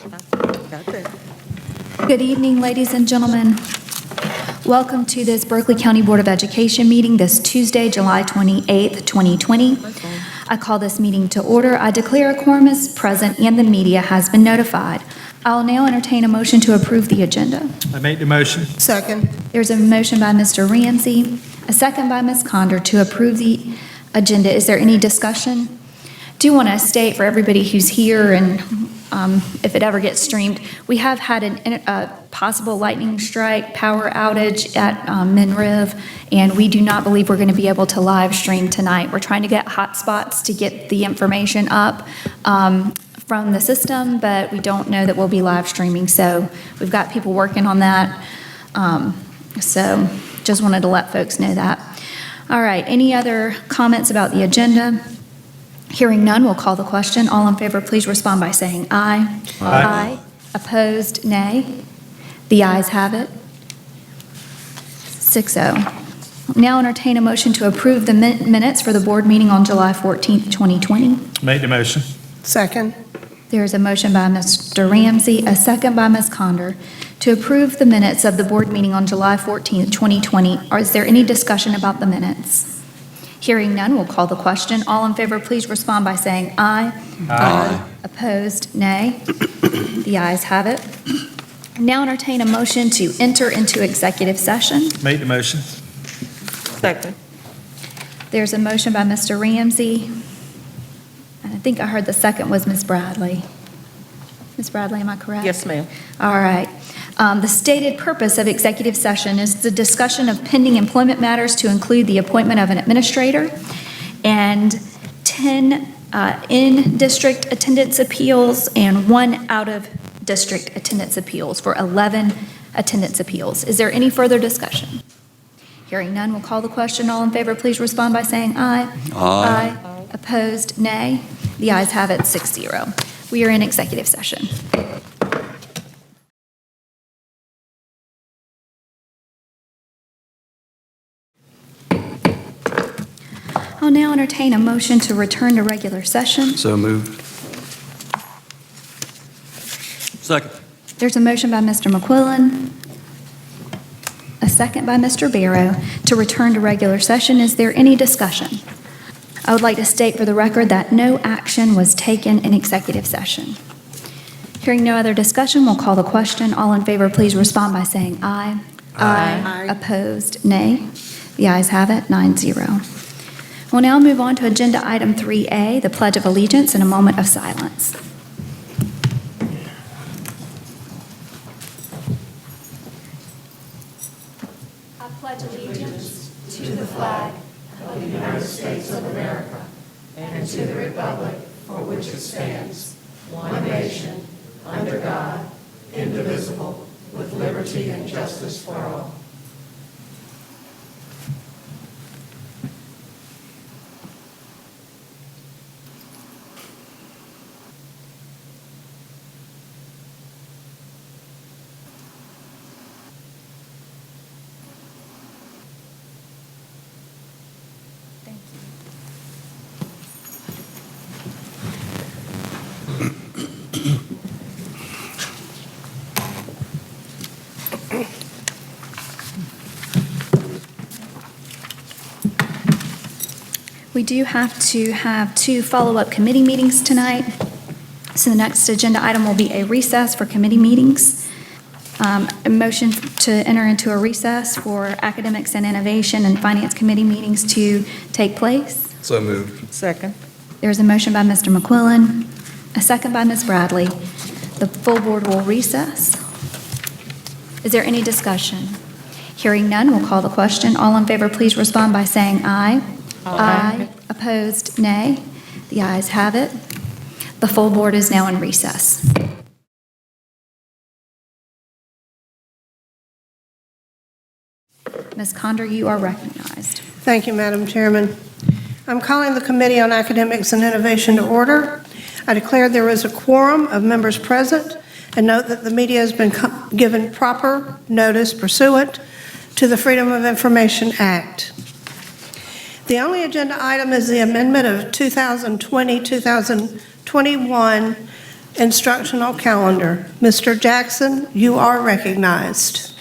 That's it. Good evening, ladies and gentlemen. Welcome to this Berkeley County Board of Education meeting this Tuesday, July 28th, 2020. I call this meeting to order. I declare a quorum is present and the media has been notified. I'll now entertain a motion to approve the agenda. I make the motion. Second. There's a motion by Mr. Ramsey, a second by Ms. Conder to approve the agenda. Is there any discussion? Do want to state for everybody who's here and if it ever gets streamed, we have had a possible lightning strike power outage at Minriv, and we do not believe we're going to be able to live stream tonight. We're trying to get hotspots to get the information up from the system, but we don't know that we'll be live streaming, so we've got people working on that. So just wanted to let folks know that. All right, any other comments about the agenda? Hearing none, we'll call the question. All in favor, please respond by saying aye. Aye. Opposed, nay. The ayes have it. 6-0. Now entertain a motion to approve the minutes for the board meeting on July 14th, 2020. Make the motion. Second. There is a motion by Mr. Ramsey, a second by Ms. Conder, to approve the minutes of the board meeting on July 14th, 2020. Is there any discussion about the minutes? Hearing none, we'll call the question. All in favor, please respond by saying aye. Aye. Opposed, nay. The ayes have it. Now entertain a motion to enter into executive session. Make the motion. Second. There's a motion by Mr. Ramsey, and I think I heard the second was Ms. Bradley. Ms. Bradley, am I correct? Yes, ma'am. All right. The stated purpose of executive session is the discussion of pending employment matters to include the appointment of an administrator and 10 in-district attendance appeals and 1 out-of-district attendance appeals for 11 attendance appeals. Is there any further discussion? Hearing none, we'll call the question. All in favor, please respond by saying aye. Aye. Opposed, nay. The ayes have it, 6-0. We are in executive session. I'll now entertain a motion to return to regular session. So moved. Second. There's a motion by Mr. McQuillan, a second by Mr. Barrow to return to regular session. Is there any discussion? I would like to state for the record that no action was taken in executive session. Hearing no other discussion, we'll call the question. All in favor, please respond by saying aye. Aye. Opposed, nay. The ayes have it, 9-0. We'll now move on to agenda item 3A, the Pledge of Allegiance, and a moment of silence. I pledge allegiance to the flag of the United States of America and to the republic for which it stands, one nation, under God, indivisible, with liberty and justice for all. Thank you. We do have to have 2 follow-up committee meetings tonight. So the next agenda item will be a recess for committee meetings. A motion to enter into a recess for academics and innovation and finance committee meetings to take place. So moved. Second. There's a motion by Mr. McQuillan, a second by Ms. Bradley. The full board will recess. Is there any discussion? Hearing none, we'll call the question. All in favor, please respond by saying aye. Aye. Opposed, nay. The ayes have it. The full board is now in recess. Ms. Conder, you are recognized. Thank you, Madam Chairman. I'm calling the Committee on Academics and Innovation to order. I declare there is a quorum of members present and note that the media has been given proper notice pursuant to the Freedom of Information Act. The only agenda item is the amendment of 2020-2021 instructional calendar. Mr. Jackson, you are recognized.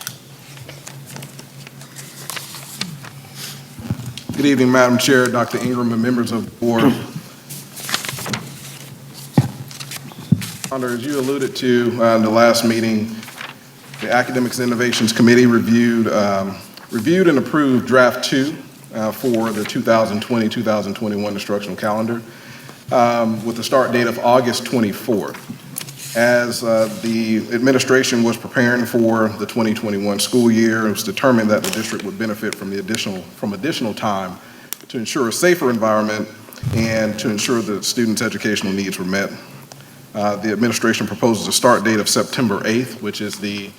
Good evening, Madam Chair, Dr. Ingram, and members of the board. As you alluded to in the last meeting, the Academics and Innovations Committee reviewed and approved Draft 2 for the 2020-2021 instructional calendar with the start date of August 24th. As the administration was preparing for the 2021 school year, it was determined that the district would benefit from additional time to ensure a safer environment and to ensure that students' educational needs were met. The administration proposes a start date of September 8th, which is the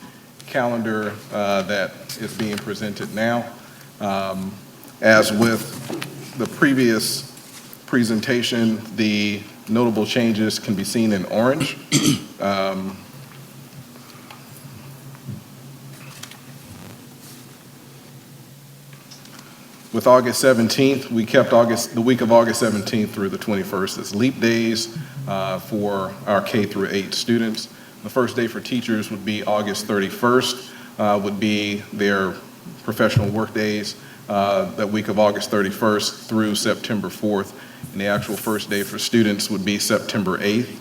calendar that is being presented now. As with the previous presentation, the notable changes can be seen in orange. With August 17th, we kept the week of August 17th through the 21st as leap days for our K through 8 students. The first day for teachers would be August 31st, would be their professional work days, that week of August 31st through September 4th. And the actual first day for students would be September 8th.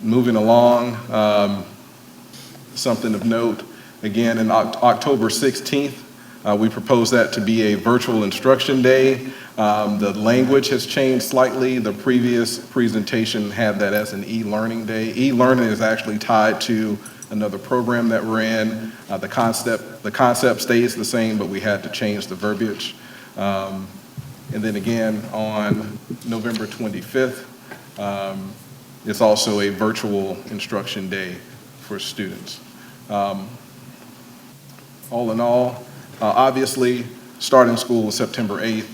Moving along, something of note, again, in October 16th, we propose that to be a virtual instruction day. The language has changed slightly. The previous presentation had that as an e-learning day. E-learning is actually tied to another program that we're in. The concept stays the same, but we had to change the verbiage. And then again, on November 25th, it's also a virtual instruction day for students. All in all, obviously, starting school on September 8th,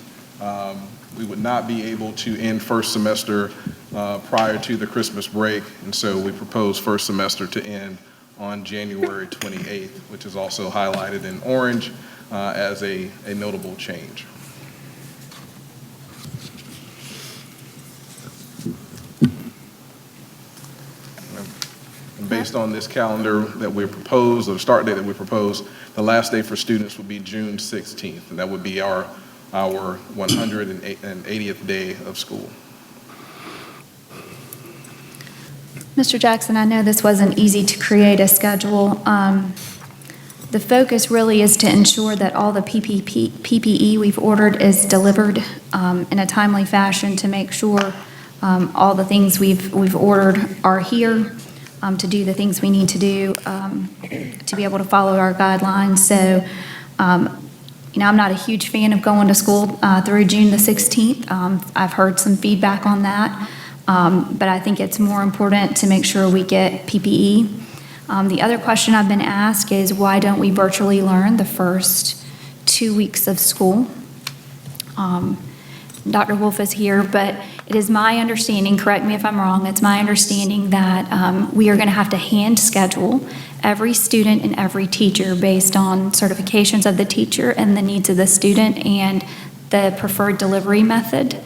we would not be able to end first semester prior to the Christmas break, and so we propose first semester to end on January 28th, which is also highlighted in orange as a notable change. And based on this calendar that we propose, or the start date that we propose, the last day for students would be June 16th, and that would be our 180th day of school. Mr. Jackson, I know this wasn't easy to create a schedule. The focus really is to ensure that all the PPE we've ordered is delivered in a timely fashion to make sure all the things we've ordered are here to do the things we need to do to be able to follow our guidelines. So, I'm not a huge fan of going to school through June the 16th. I've heard some feedback on that, but I think it's more important to make sure we get PPE. The other question I've been asked is why don't we virtually learn the first 2 weeks of school? Dr. Wolf is here, but it is my understanding, correct me if I'm wrong, it's my understanding that we are going to have to hand schedule every student and every teacher based on certifications of the teacher and the needs of the student and the preferred delivery method.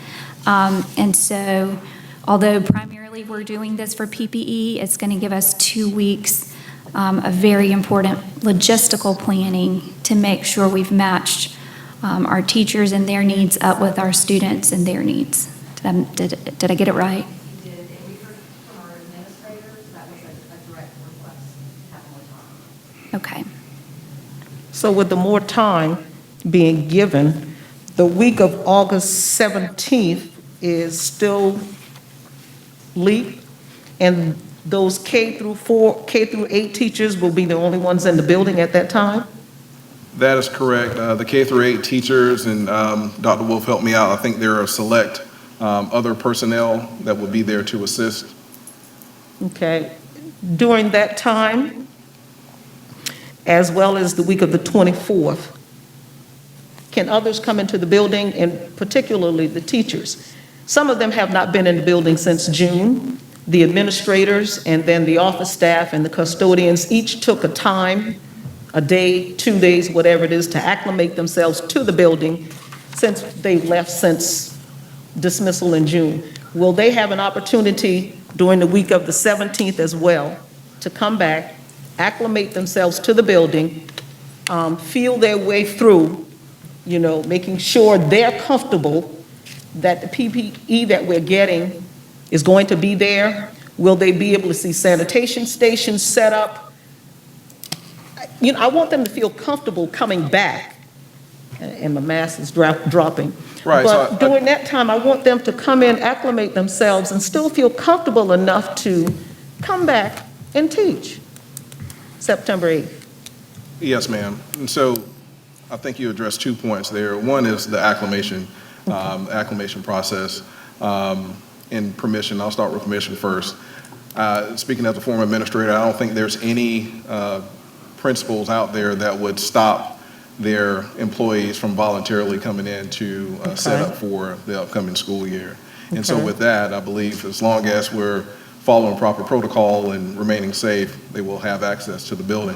And so, although primarily we're doing this for PPE, it's going to give us 2 weeks of very important logistical planning to make sure we've matched our teachers and their needs up with our students and their needs. Did I get it right? You did, and we heard from our administrators, that was a direct request to have more time. Okay. So with the more time being given, the week of August 17th is still leap, and those K through 8 teachers will be the only ones in the building at that time? That is correct. The K through 8 teachers, and Dr. Wolf helped me out, I think there are select other personnel that will be there to assist. Okay. During that time, as well as the week of the 24th, can others come into the building, and particularly the teachers? Some of them have not been in the building since June. The administrators and then the office staff and the custodians each took a time, a day, 2 days, whatever it is, to acclimate themselves to the building since they left since dismissal in June. will they have an opportunity during the week of the 17th as well to come back, acclimate themselves to the building, feel their way through, making sure they're comfortable that the PPE that we're getting is going to be there? Will they be able to see sanitation stations set up? I want them to feel comfortable coming back, and my mask is dropping. Right, But during that time, I want them to come in, acclimate themselves, and still feel comfortable enough to come back and teach September 8th. Yes, ma'am. And so I think you addressed 2 points there. One is the acclimation process and permission. I'll start with permission first. Speaking as a former administrator, I don't think there's any principals out there that would stop their employees from voluntarily coming in to set up for the upcoming school year. And so with that, I believe as long as we're following proper protocol and remaining safe, they will have access to the building.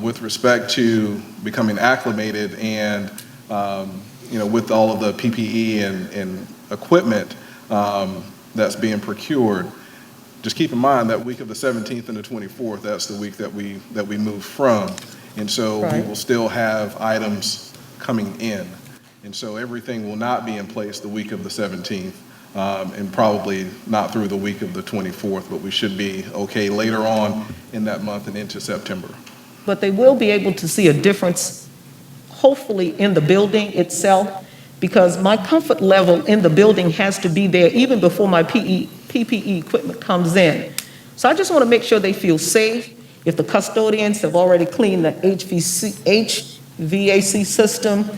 With respect to becoming acclimated and, with all of the PPE and equipment that's being procured, just keep in mind that week of the 17th and the 24th, that's the week that we move from. And so we will still have items coming in. And so everything will not be in place the week of the 17th and probably not through the week of the 24th, but we should be okay later on in that month and into September. But they will be able to see a difference, hopefully, in the building itself, because my comfort level in the building has to be there even before my PPE equipment comes in. So I just want to make sure they feel safe. If the custodians have already cleaned the HVAC system,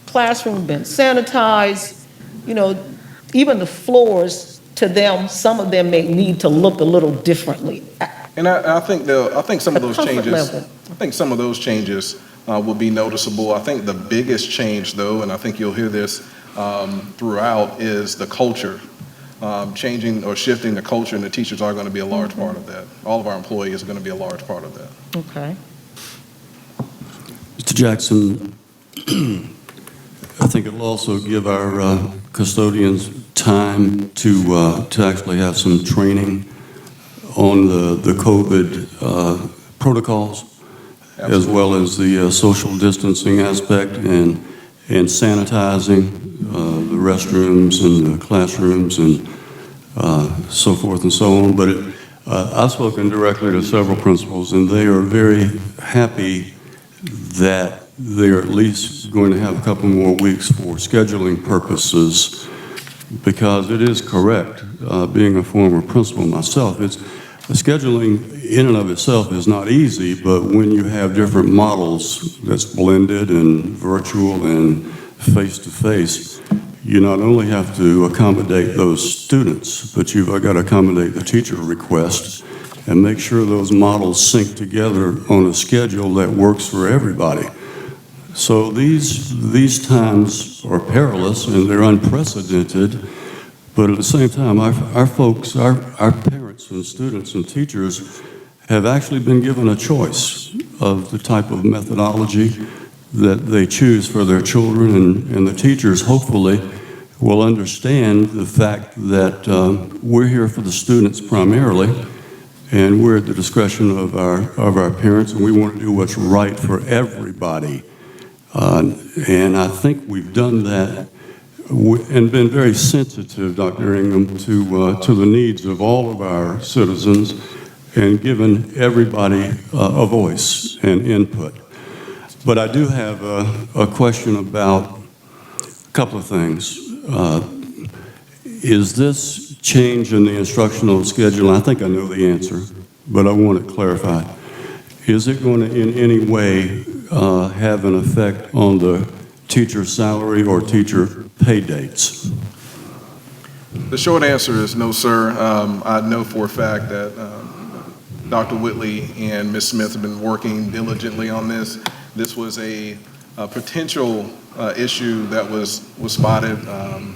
classroom been sanitized, even the floors, to them, some of them may need to look a little differently. And I think some of those comfort changes. level. I think some of those changes will be noticeable. I think the biggest change, though, and I think you'll hear this throughout, is the culture. Changing or shifting the culture, and the teachers are going to be a large part of that. All of our employees are going to be a large part of that. Okay. Mr. Jackson, I think it'll also give our custodians time to actually have some training on the COVID protocols, as well as the social distancing aspect and sanitizing the restrooms and the classrooms and so forth and so on. But I've spoken directly to several principals, and they are very happy that they're at least going to have a couple more weeks for scheduling purposes, because it is correct, being a former principal myself, scheduling in and of itself is not easy, but when you have different models that's blended and virtual and face-to-face, you not only have to accommodate those students, but you've got to accommodate the teacher request and make sure those models sync together on a schedule that works for everybody. So these times are perilous and they're unprecedented, but at the same time, our folks, our parents and students and teachers have actually been given a choice of the type of methodology that they choose for their children, and the teachers hopefully will understand the fact that we're here for the students primarily, and we're at the discretion of our parents, and we want to do what's right for everybody. And I think we've done that and been very sensitive, Dr. Ingham, to the needs of all of our citizens and given everybody a voice and input. But I do have a question about a couple of things. Is this change in the instructional schedule, I think I know the answer, but I want it clarified. Is it going to in any way have an effect on the teacher salary or teacher pay dates? The short answer is no, sir. I know for a fact that Dr. Whitley and Ms. Smith have been working diligently on this. This was a potential issue that was spotted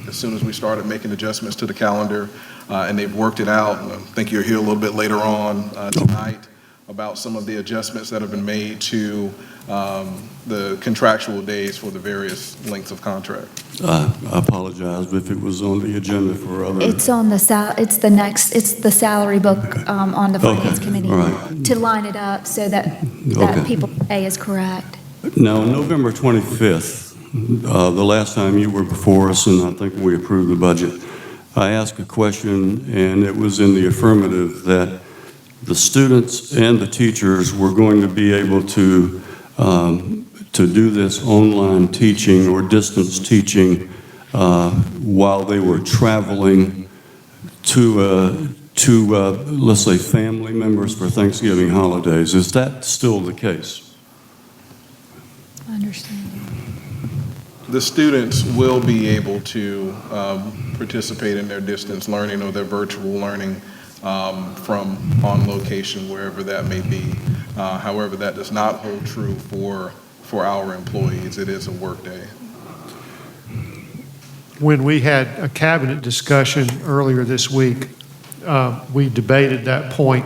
as soon as we started making adjustments to the calendar, and they've worked it out. I think you'll hear a little bit later on tonight about some of the adjustments that have been made to the contractual days for the various lengths of contract. I apologize if it was on the agenda for other. It's on the it's the salary book on the Finance Okay, Committee. all right. To line it up so that Okay. people A is correct. Now, November 25th, the last time you were before us, and I think we approved the budget, I asked a question, and it was in the affirmative that the students and the teachers were going to be able to do this online teaching or distance teaching while they were traveling to let's say, family members for Thanksgiving holidays. Is that still the case? I understand. The students will be able to participate in their distance learning or their virtual learning from on location, wherever that may be. However, that does not hold true for our employees. It is a work day. When we had a cabinet discussion earlier this week, we debated that point,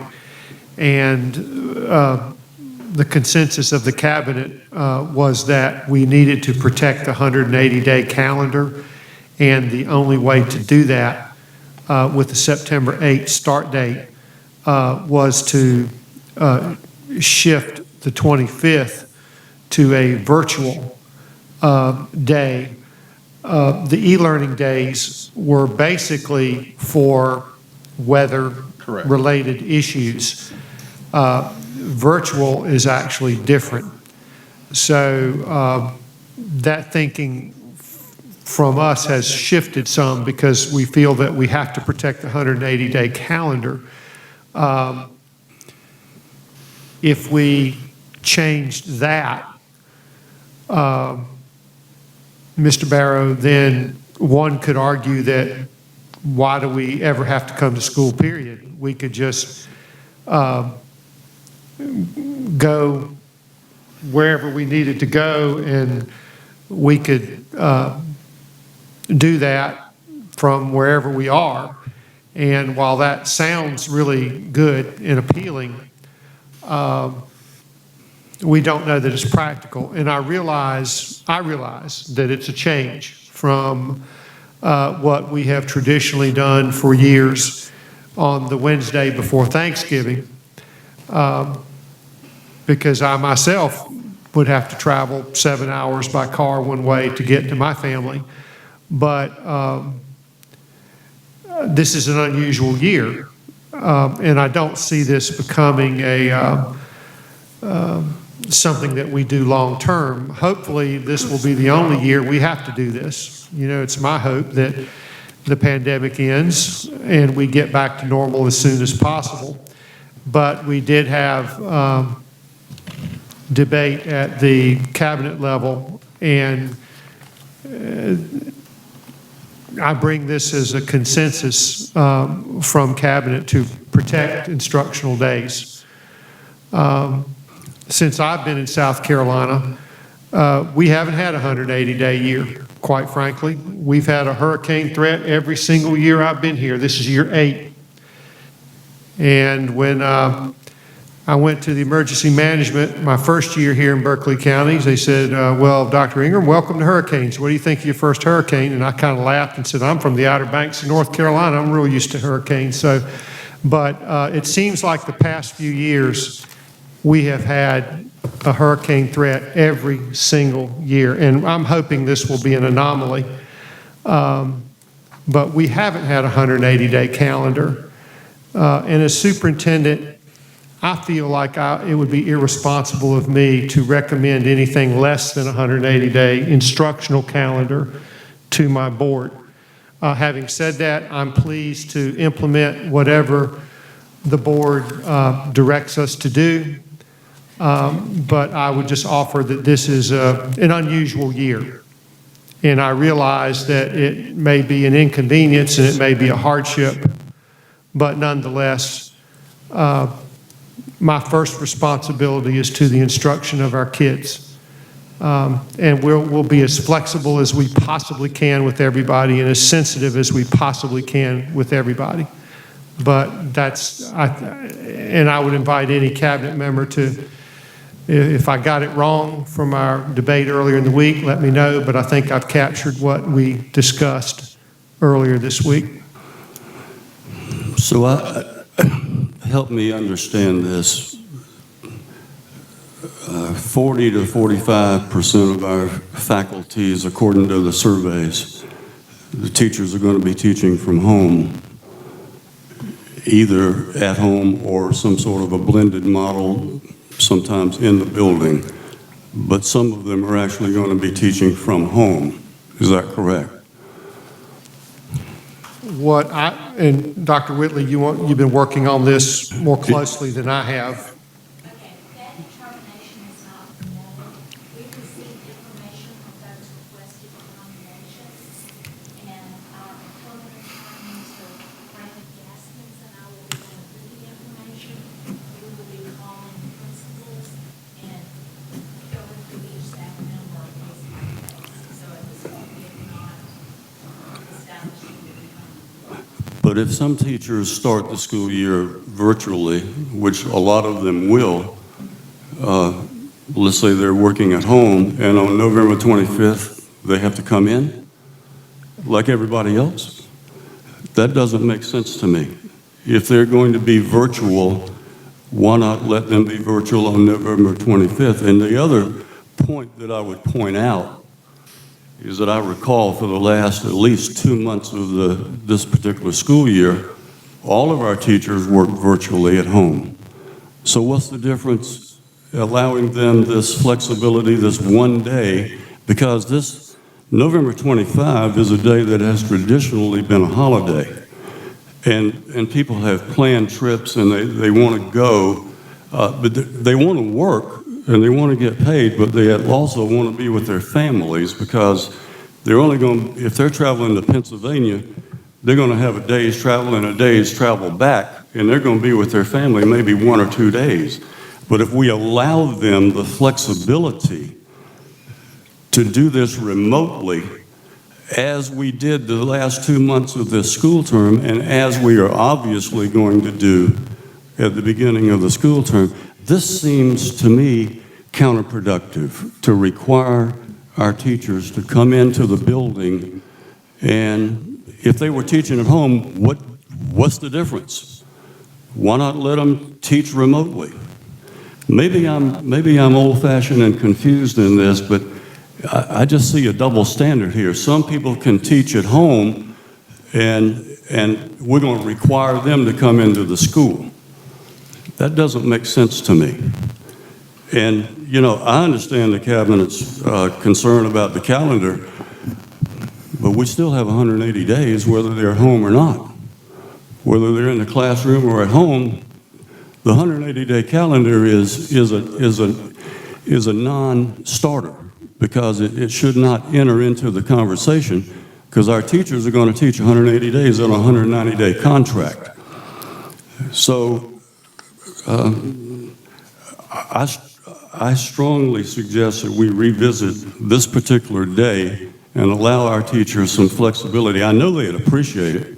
and the consensus of the cabinet was that we needed to protect the 180-day calendar, and the only way to do that with the September 8th start date was to shift the 25th to a virtual day. The e-learning days were basically for weather-related issues. Virtual is actually different. So that thinking from us has shifted some because we feel that we have to protect the 180-day calendar. If we changed that, Mr. Barrow, then one could argue that why do we ever have to come to school, period? We could just go wherever we needed to go, and we could do that from wherever we are. And while that sounds really good and appealing, we don't know that it's practical. And I realize that it's a change from what we have traditionally done for years on the Wednesday before Thanksgiving, because I myself would have to travel 7 hours by car one way to get to my family. But this is an unusual year, and I don't see this becoming something that we do long term. Hopefully, this will be the only year we have to do this. You know, it's my hope that the pandemic ends and we get back to normal as soon as possible. But we did have debate at the cabinet level, and I bring this as a consensus from cabinet to protect instructional days. Since I've been in South Carolina, we haven't had a 180-day year, quite frankly. We've had a hurricane threat every single year I've been here. This is year 8. And when I went to the emergency management my first year here in Berkeley County, they said, well, Dr. Ingram, welcome to hurricanes. What do you think of your first hurricane? And I kind of laughed and said, I'm from the Outer Banks of North Carolina. I'm real used to hurricanes. But it seems like the past few years, we have had a hurricane threat every single year, and I'm hoping this will be an anomaly. But we haven't had a 180-day calendar. And as superintendent, I feel like it would be irresponsible of me to recommend anything less than a 180-day instructional calendar to my board. Having said that, I'm pleased to implement whatever the board directs us to do. But I would just offer that this is an unusual year. And I realize that it may be an inconvenience and it may be a hardship, but nonetheless, my first responsibility is to the instruction of our kids. And we'll be as flexible as we possibly can with everybody and as sensitive as we possibly can with everybody. But and I would invite any cabinet member to, if I got it wrong from our debate earlier in the week, let me know, but I think I've captured what we discussed earlier this week. So help me understand this. 40 to 45% of our faculties, according to the surveys, the teachers are going to be teaching from home, either at home or some sort of a blended model, sometimes in the building. But some of them are actually going to be teaching from home. Is that correct? And Dr. Whitley, you've been working on this more closely than I have. Okay, that determination is not known. We've received information from those requested accommodations, and our employment attorney, Mr. Brandon Gaskins, and I will be going through the information. We will be calling principals and going through each staff member on case by case. So at this point, we have not established who will be coming. But if some teachers start the school year virtually, which a lot of them will, let's say they're working at home, and on November 25th, they have to come in, like everybody else, that doesn't make sense to me. If they're going to be virtual, why not let them be virtual on November 25th? And the other point that I would point out is that I recall for the last at least 2 months of this particular school year, all of our teachers work virtually at home. So what's the difference allowing them this flexibility, this one day, because this November 25 is a day that has traditionally been a holiday. And people have planned trips and they want to go, but they want to work and they want to get paid, but they also want to be with their families because they're only going, if they're traveling to Pennsylvania, they're going to have a day's travel and a day's travel back, and they're going to be with their family maybe 1 or 2 days. But if we allow them the flexibility to do this remotely, as we did the last 2 months of this school term, and as we are obviously going to do at the beginning of the school term, this seems to me counterproductive to require our teachers to come into the building, and if they were teaching at home, what's the difference? Why not let them teach remotely? Maybe I'm old-fashioned and confused in this, but I just see a double standard here. Some people can teach at home, and we're going to require them to come into the school. That doesn't make sense to me. And, you know, I understand the Cabinet's concern about the calendar, but we still have 180 days whether they're at home or not. Whether they're in the classroom or at home, the 180-day calendar is a non-starter because it should not enter into the conversation because our teachers are going to teach 180 days on a 190-day contract. So I strongly suggest that we revisit this particular day and allow our teachers some flexibility. I know they'd appreciate it.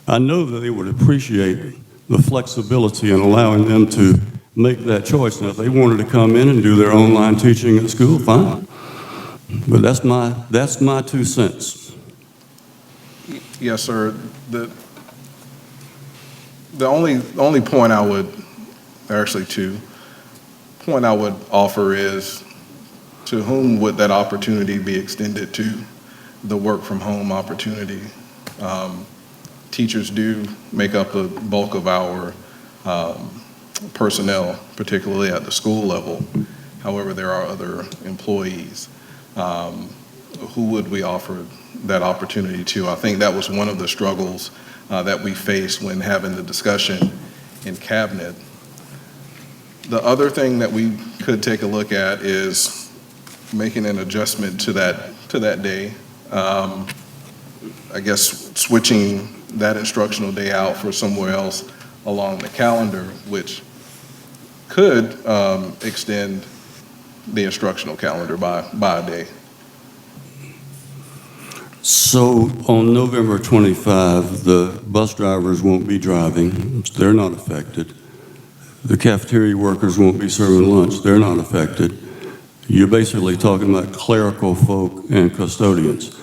I know that they would appreciate the flexibility in allowing them to make that choice. Now, if they wanted to come in and do their online teaching at school, fine. But that's my 2 cents. Yes, sir. The only point I would, actually 2 point I would offer is, to whom would that opportunity be extended to, the work from home opportunity? Teachers do make up the bulk of our personnel, particularly at the school level. However, there are other employees. Who would we offer that opportunity to? I think that was one of the struggles that we faced when having the discussion in Cabinet. The other thing that we could take a look at is making an adjustment to that day. I guess switching that instructional day out for somewhere else along the calendar, which could extend the instructional calendar by a day. So on November 25, the bus drivers won't be driving. They're not affected. The cafeteria workers won't be serving lunch. They're not affected. You're basically talking about clerical folk and custodians.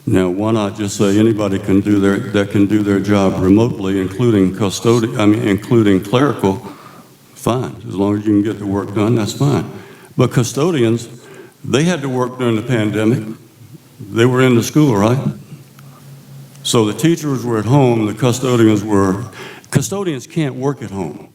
Now, why not just say anybody can do their job remotely, including including clerical? Fine, as long as you can get the work done, that's fine. But custodians, they had to work during the pandemic. They were in the school, right? So the teachers were at home, the custodians can't work at home.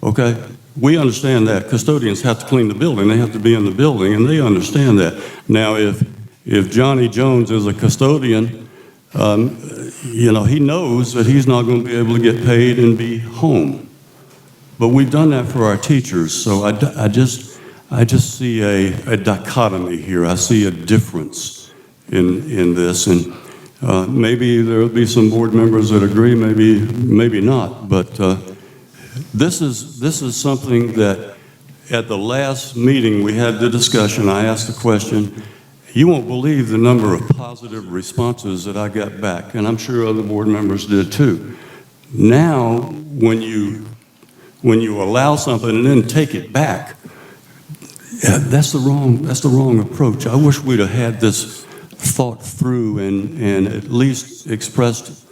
Okay? We understand that. Custodians have to clean the building. They have to be in the building, and they understand that. Now, if Johnny Jones is a custodian, he knows that he's not going to be able to get paid and be home. But we've done that for our teachers, so I just see a dichotomy here. I see a difference in this, and maybe there will be some board members that agree, maybe not. But this is something that at the last meeting we had the discussion. I asked the question. You won't believe the number of positive responses that I got back, and I'm sure other board members did too. Now, when you allow something and then take it back, that's the wrong approach. I wish we'd have had this thought through and at least expressed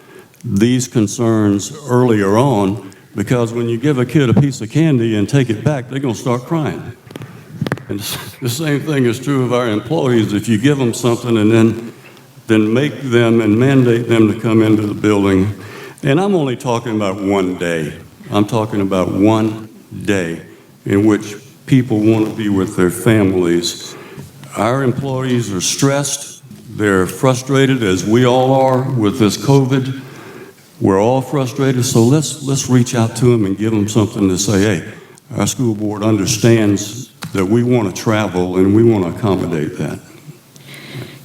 these concerns earlier on, because when you give a kid a piece of candy and take it back, they're going to start crying. And the same thing is true of our employees. If you give them something and then make them and mandate them to come into the building, and I'm only talking about one day. I'm talking about one day in which people want to be with their families. Our employees are stressed. They're frustrated, as we all are, with this COVID. We're all frustrated, so let's reach out to them and give them something to say, hey, our school board understands that we want to travel and we want to accommodate that.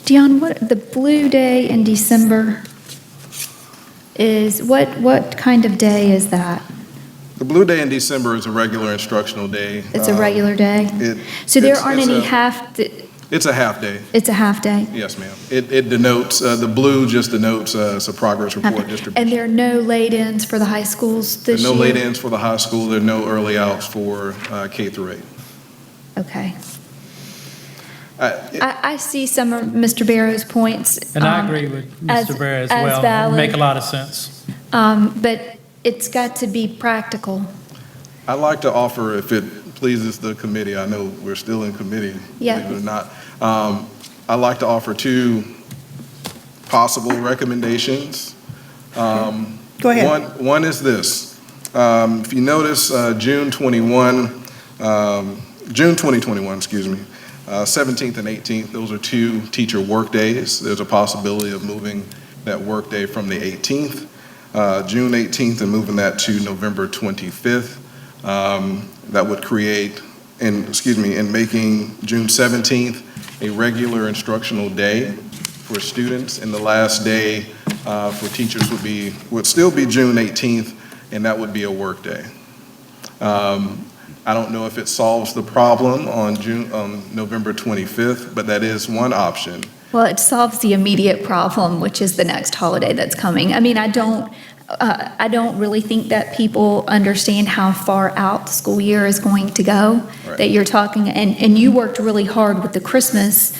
Dion, what the Blue Day in December is, what kind of day is that? The Blue Day in December is a regular instructional day. It's a regular day? So there aren't any It's a half day. It's a half day? Yes, ma'am. It denotes, the blue just denotes it's a progress report distribution. And there are no late-ins for the high schools this year? There are no late-ins for the high school. There are no early outs for K through 8. Okay. I see some of Mr. Barrow's points. And I agree with Mr. Barrow as well. valid. Make a lot of sense. But it's got to be practical. I'd like to offer, if it pleases the committee, I know we're still in committee, Yeah. believe it or not. I'd like to offer 2 possible recommendations. Go ahead. One is this. If you notice, June 2021, 17th and 18th, those are 2 teacher work days. There's a possibility of moving that work day from the 18th, June 18th, and moving that to November 25th. That would create, and making June 17th a regular instructional day for students, and the last day for teachers would still be June 18th, and that would be a work day. I don't know if it solves the problem on November 25th, but that is one option. Well, it solves the immediate problem, which is the next holiday that's coming. I mean, I don't really think that people understand how far out the school year is going to go. Right. That you're talking, and you worked really hard with the Christmas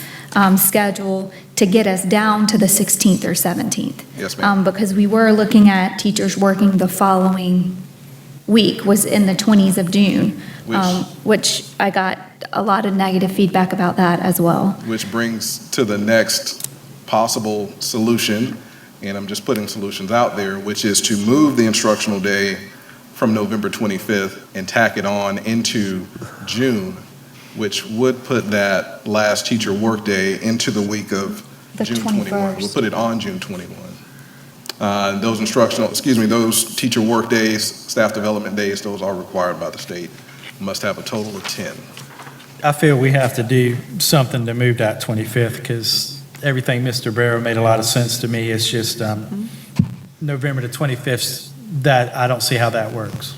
schedule to get us down to the 16th or 17th. Yes, ma'am. Because we were looking at teachers working the following week, was in the 20s of June, which I got a lot of negative feedback about that as well. Which brings to the next possible solution, and I'm just putting solutions out there, which is to move the instructional day from November 25th and tack it on into June, which would put that last teacher workday into the week of The June 21. 21st. We'll put it on June 21. Those teacher work days, staff development days, those are required by the state. Must have a total of 10. I feel we have to do something to move that 25th, because everything Mr. Barrow made a lot of sense to me. It's just November the 25th, that I don't see how that works.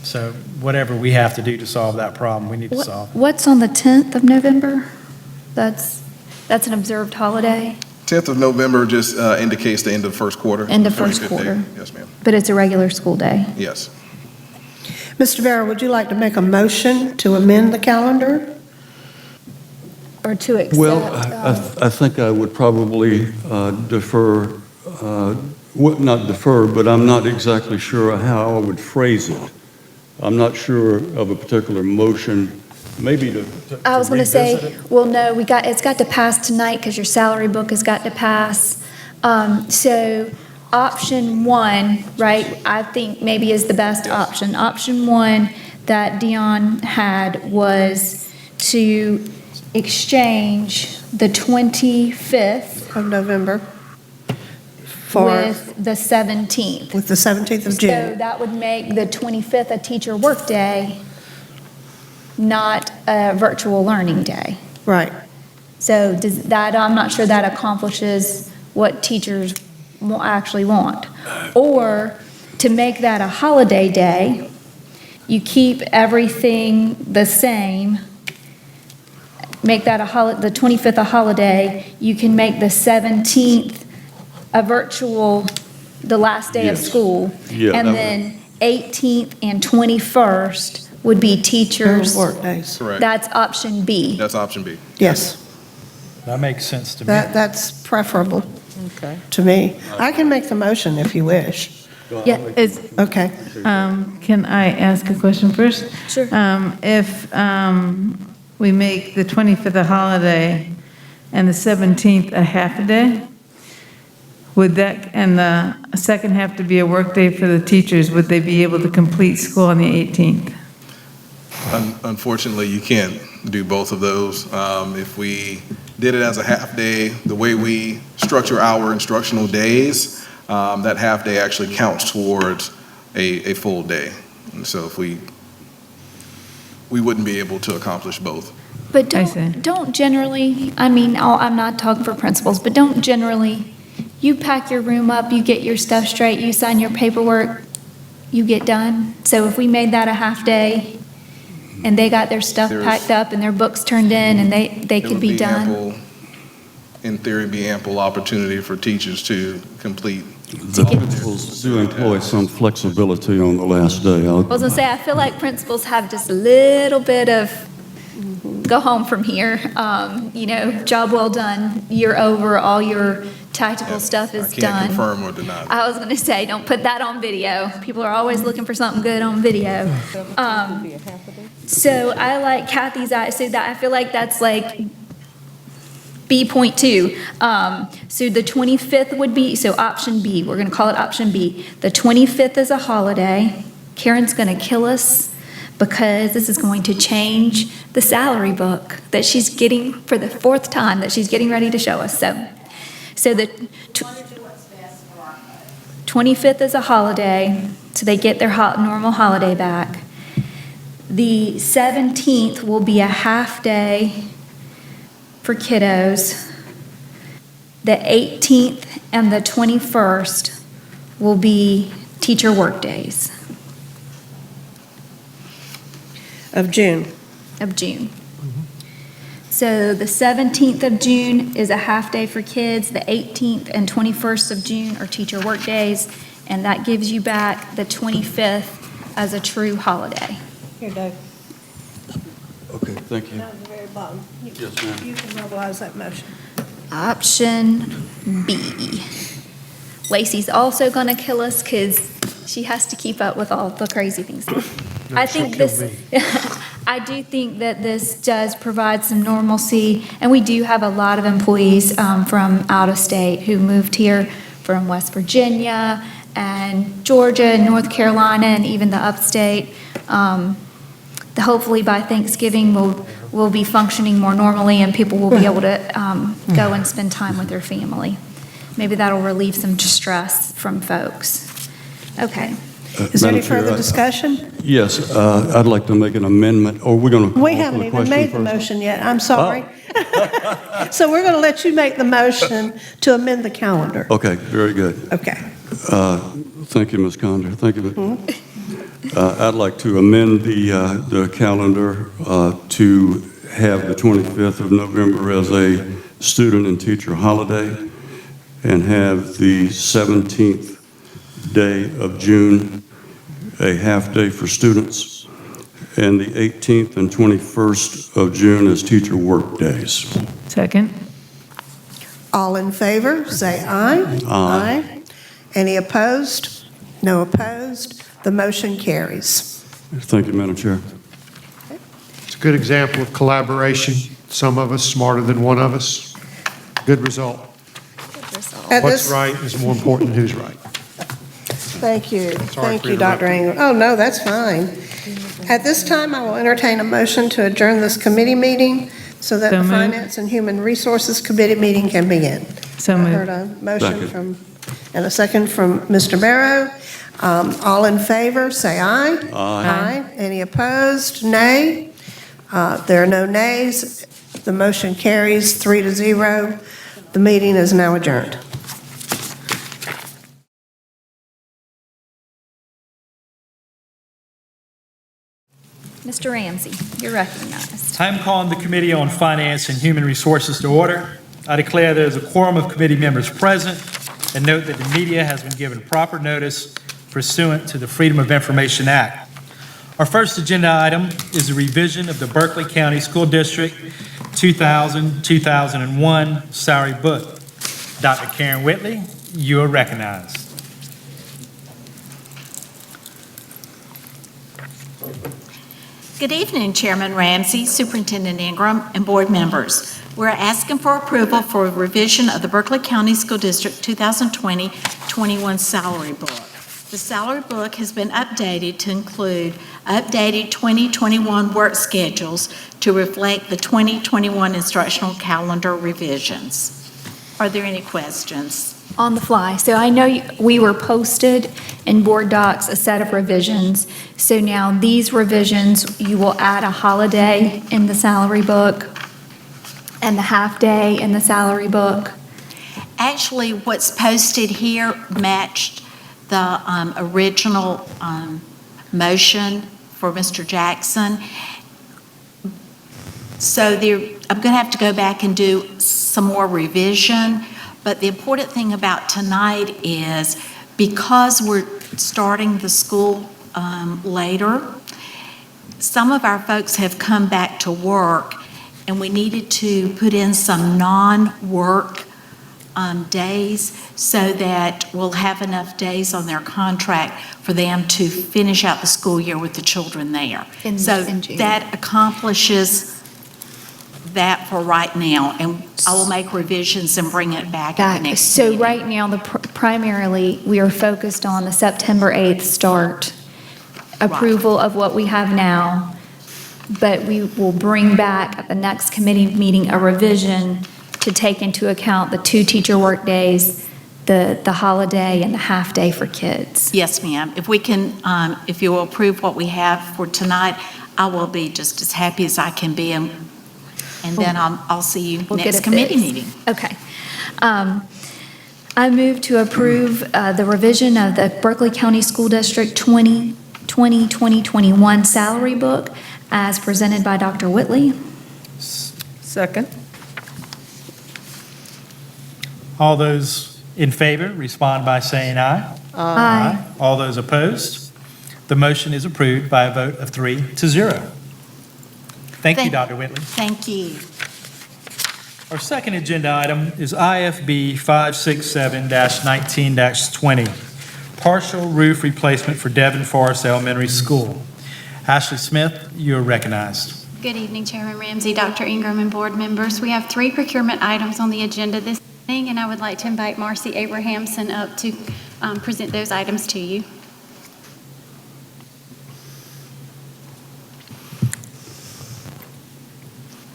So whatever we have to do to solve that problem, we need to solve. What's on the 10th of November? That's an observed holiday? 10th of November just indicates the end of first quarter. End of first 25th day. quarter. Yes, ma'am. But it's a regular school day. Yes. Mr. Barrow, would you like to make a motion to amend the calendar? Or to accept. Well, I think I would probably defer, not defer, but I'm not exactly sure how I would phrase it. I'm not sure of a particular motion, maybe to I was going to say, revisit it. well, no, it's got to pass tonight because your salary book has got to pass. So option one, right, I think maybe is the best option. Option one that Dion had was to exchange the 25th Of November for, with the 17th. with the 17th of So June. that would make the 25th a teacher workday, not a virtual learning day. Right. So does that, I'm not sure that accomplishes what teachers actually want. Or to make that a holiday day, you keep everything the same, make that the 25th a holiday, you can make the 17th a virtual, the last day of Yes. school. Yeah, And that then 18th and 21st would be teachers. Work days. Correct. That's option B. That's option B. Yes, That makes sense to me. that's preferable Okay. to me. I can make the motion if you wish. Yeah. Is, Okay. can I ask a question first? Sure. If we make the 25th a holiday and the 17th a half a day, would that, and the second half to be a workday for the teachers, would they be able to complete school on the 18th? Unfortunately, you can't do both of those. If we did it as a half day, the way we structure our instructional days, that half day actually counts towards a full day. And so if we wouldn't be able to accomplish both. But I see. don't generally, I mean, I'm not talking for principals, but don't generally, you pack your room up, you get your stuff straight, you sign your paperwork, you get done. So if we made that a half day and they got their stuff There's- packed up and their books turned in and they There could would be done. in theory, be ample opportunity for teachers to complete. The principals do employ some flexibility on the last day. I was gonna say, I feel like principals have just a little bit of, go home from here, job well done, you're over, all your tactical stuff is I can't done. confirm or deny. I was gonna say, don't put that on video. People are always looking for something good on video. So I like Kathy's, so that, I feel like that's like B.2. So the 25th would be, so option B, we're gonna call it option B. The 25th is a holiday. Karen's gonna kill us because this is going to change the salary book that she's getting for the 4th time that she's getting ready to show us. So the 25th is a holiday, so they get their normal holiday back. The 17th will be a half day for kiddos. The 18th and the 21st will be teacher work days Of June. of June. So the 17th of June is a half day for kids, the 18th and 21st of June are teacher work days, and that gives you back the 25th as a true holiday. Here, Dave. Okay, thank you. Down at the very bottom. Yes, ma'am. You can mobilize that motion. Option B. Lacey's also gonna kill us because she has to keep up with all the crazy things. I think this, I do think that this does provide some normalcy, and we do have a lot of employees from out of state who moved here from West Virginia and Georgia and North Carolina and even the upstate. Hopefully by Thanksgiving, we'll be functioning more normally and people will be able to go and spend time with their family. Maybe that'll relieve some stress from folks. Okay. Is there any Madam Chair, further discussion? Yes, I'd like to make an amendment, or we're going to. We haven't even made the motion yet, I'm sorry. So we're going to let you make the motion to amend the calendar. Okay, very good. Okay. Thank you, Ms. Condor. Thank you. I'd like to amend the calendar to have the 25th of November as a student and teacher holiday, and have the 17th day of June a half-day for students, and the 18th and 21st of June as teacher work days. Second. All in favor, say aye. Aye. Any opposed? No opposed. The motion carries. Thank you, Madam Chair. It's a good example of collaboration. Some of us smarter than one of us. Good result. At What's this- right is more important than who's right. Thank you. Thank for you, Dr. interrupting. Ingram. Oh, no, that's fine. At this time, I will entertain a motion to adjourn this committee meeting so that So the moved. Finance and Human Resources Committee meeting can begin. So I heard moved. a motion Second. from, and a second from Mr. Barrow. All in favor, say aye. Aye. Any opposed? Nay. There are no nays. The motion carries 3-0. The meeting is now adjourned. Mr. Ramsey, you're recognized. I am calling the Committee on Finance and Human Resources to order. I declare there is a quorum of committee members present, and note that the media has been given proper notice pursuant to the Freedom of Information Act. Our first agenda item is a revision of the Berkeley County School District 2000-2001 salary book. Dr. Karen Whitley, you are recognized. Good evening, Chairman Ramsey, Superintendent Ingram, and board members. We're asking for approval for a revision of the Berkeley County School District 2020-21 salary book. The salary book has been updated to include updated 2021 work schedules to reflect the 2021 instructional calendar revisions. Are there any questions? On the fly. So I know we were posted in board docs a set of revisions. So now these revisions, you will add a holiday in the salary book and the half-day in the salary book. Actually, what's posted here matched the original motion for Mr. Jackson. So I'm going to have to go back and do some more revision. But the important thing about tonight is because we're starting the school later, some of our folks have come back to work, and we needed to put in some non-work days so that we'll have enough days on their contract for them to finish out the school year with the children there. So in June. that accomplishes that for right now, and I will make revisions and bring it back at the next So meeting. right now, primarily, we are focused on the September 8th start, approval of what we have now, but we will bring back at the next committee meeting a revision to take into account the 2 teacher work days, the holiday, and the half-day for kids. Yes, ma'am. If we can, if you will approve what we have for tonight, I will be just as happy as I can be, and then I'll see you We'll get next it committee fixed. meeting. Okay. I move to approve the revision of the Berkeley County School District 2020-2021 salary book as presented by Dr. Whitley. Second. All those in favor respond by saying aye. Aye. All those opposed? The motion is approved by a vote of 3-0. Thank you, Dr. Whitley. Thank you. Our second agenda item is IFB 567-19-20, partial roof replacement for Devon Forest Elementary School. Ashley Smith, you are recognized. Good evening, Chairman Ramsey, Dr. Ingram, and board members. We have 3 procurement items on the agenda this evening, and I would like to invite Marcy Abrahamson up to present those items to you.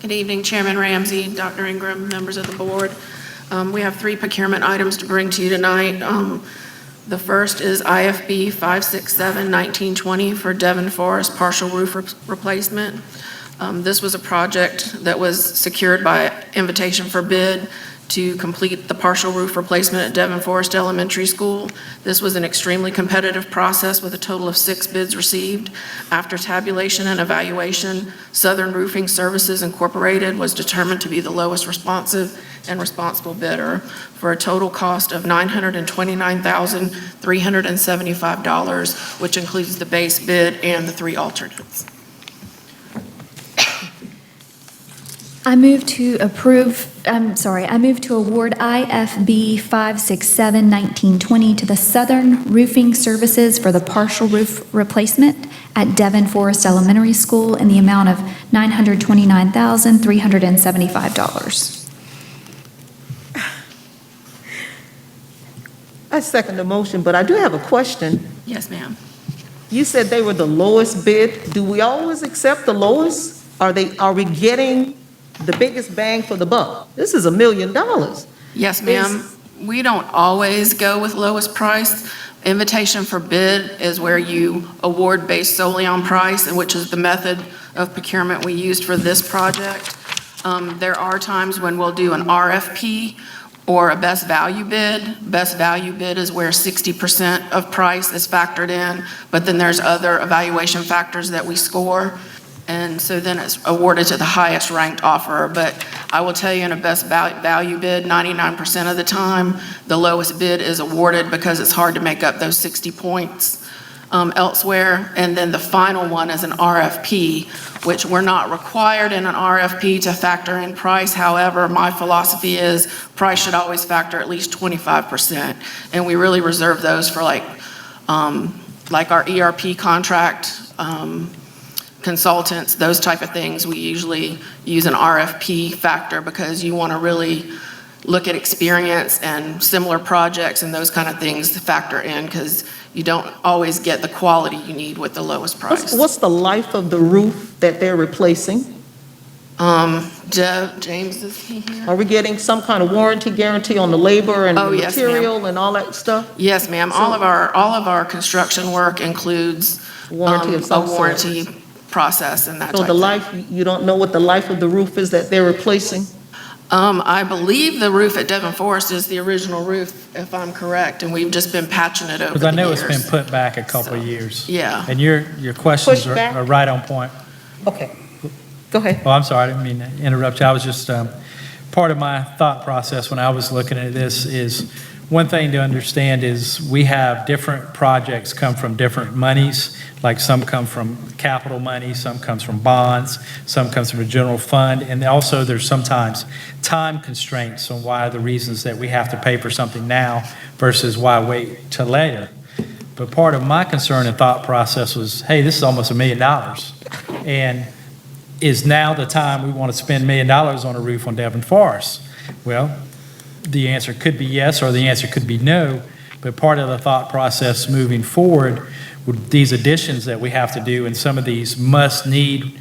Good evening, Chairman Ramsey, Dr. Ingram, members of the board. We have 3 procurement items to bring to you tonight. The first is IFB 567-1920 for Devon Forest partial roof replacement. This was a project that was secured by invitation for bid to complete the partial roof replacement at Devon Forest Elementary School. This was an extremely competitive process with a total of 6 bids received. After tabulation and evaluation, Southern Roofing Services Incorporated was determined to be the lowest responsive and responsible bidder for a total cost of $929,375, which includes the base bid and the 3 alternates. I move to award IFB 567-1920 to the Southern Roofing Services for the partial roof replacement at Devon Forest Elementary School in the amount of $929,375. I second the motion, but I do have a question. Yes, ma'am. You said they were the lowest bid. Do we always accept the lowest? Are we getting the biggest bang for the buck? This is $1 million. Yes, ma'am. We don't always go with lowest price. Invitation for bid is where you award based solely on price, and which is the method of procurement we used for this project. There are times when we'll do an RFP or a best value bid. Best value bid is where 60% of price is factored in, but then there's other evaluation factors that we score. And so then it's awarded to the highest ranked offerer. But I will tell you, in a best value bid, 99% of the time, the lowest bid is awarded because it's hard to make up those 60 points elsewhere. And then the final one is an RFP, which we're not required in an RFP to factor in price. However, my philosophy is price should always factor at least 25%. And we really reserve those for like our ERP contract, consultants, those type of things. We usually use an RFP factor because you want to really look at experience and similar projects and those kind of things to factor in, because you don't always get the quality you need with the lowest price. What's the life of the roof that they're replacing? James, is he here? Are we getting some kind of warranty guarantee on the labor and the Yes, ma'am. material and all that stuff? Yes, ma'am. All of our construction work includes Warranty of a some sort. warranty process and that So type the of life, you don't know what the life of the roof is that they're replacing? I believe the roof at Devon Forest is the original roof, if I'm correct, and we've just been patching it over the Because I know years. it's been put back a couple of years. Yeah. And your questions Pushed back? are right on point. Okay, go ahead. Oh, I'm sorry, I didn't mean to interrupt you. I was just, part of my thought process when I was looking at this is, one thing to understand is we have different projects come from different monies, like some come from capital money, some comes from bonds, some comes from a general fund, and also there's sometimes time constraints on why the reasons that we have to pay for something now versus why wait till later. But part of my concern and thought process was, hey, this is almost $1 million. And is now the time we want to spend $1 million on a roof on Devon Forest? Well, the answer could be yes, or the answer could be no. But part of the thought process moving forward with these additions that we have to do and some of these must-need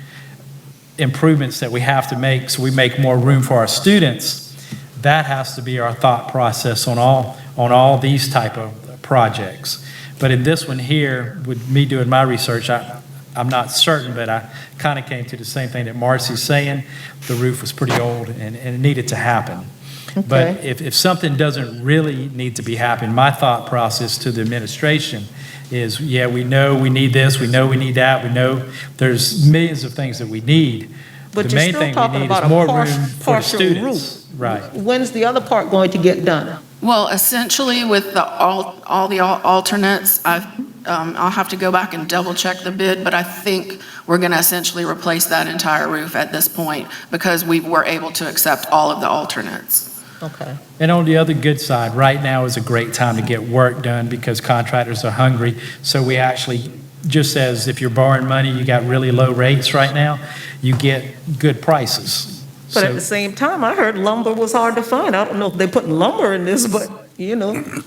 improvements that we have to make so we make more room for our students, that has to be our thought process on all these type of projects. But in this one here, with me doing my research, I'm not certain, but I kind of came to the same thing that Marcy's saying. The roof was pretty old and it needed to happen. Okay. But if something doesn't really need to be happening, my thought process to the administration is, yeah, we know we need this, we know we need that, we know there's millions of things that we need. But The you're main still thing we talking need about is a more room for the partial students. roof. Right. When's the other part going to get done? Well, essentially with all the alternates, I'll have to go back and double check the bid, but I think we're going to essentially replace that entire roof at this point because we were able to accept all of the alternates. Okay. And on the other good side, right now is a great time to get work done because contractors are hungry. So we actually, just as if you're borrowing money, you got really low rates right now, you get good prices. But at the same time, I heard lumber was hard to find. I don't know if they're putting lumber in this, but,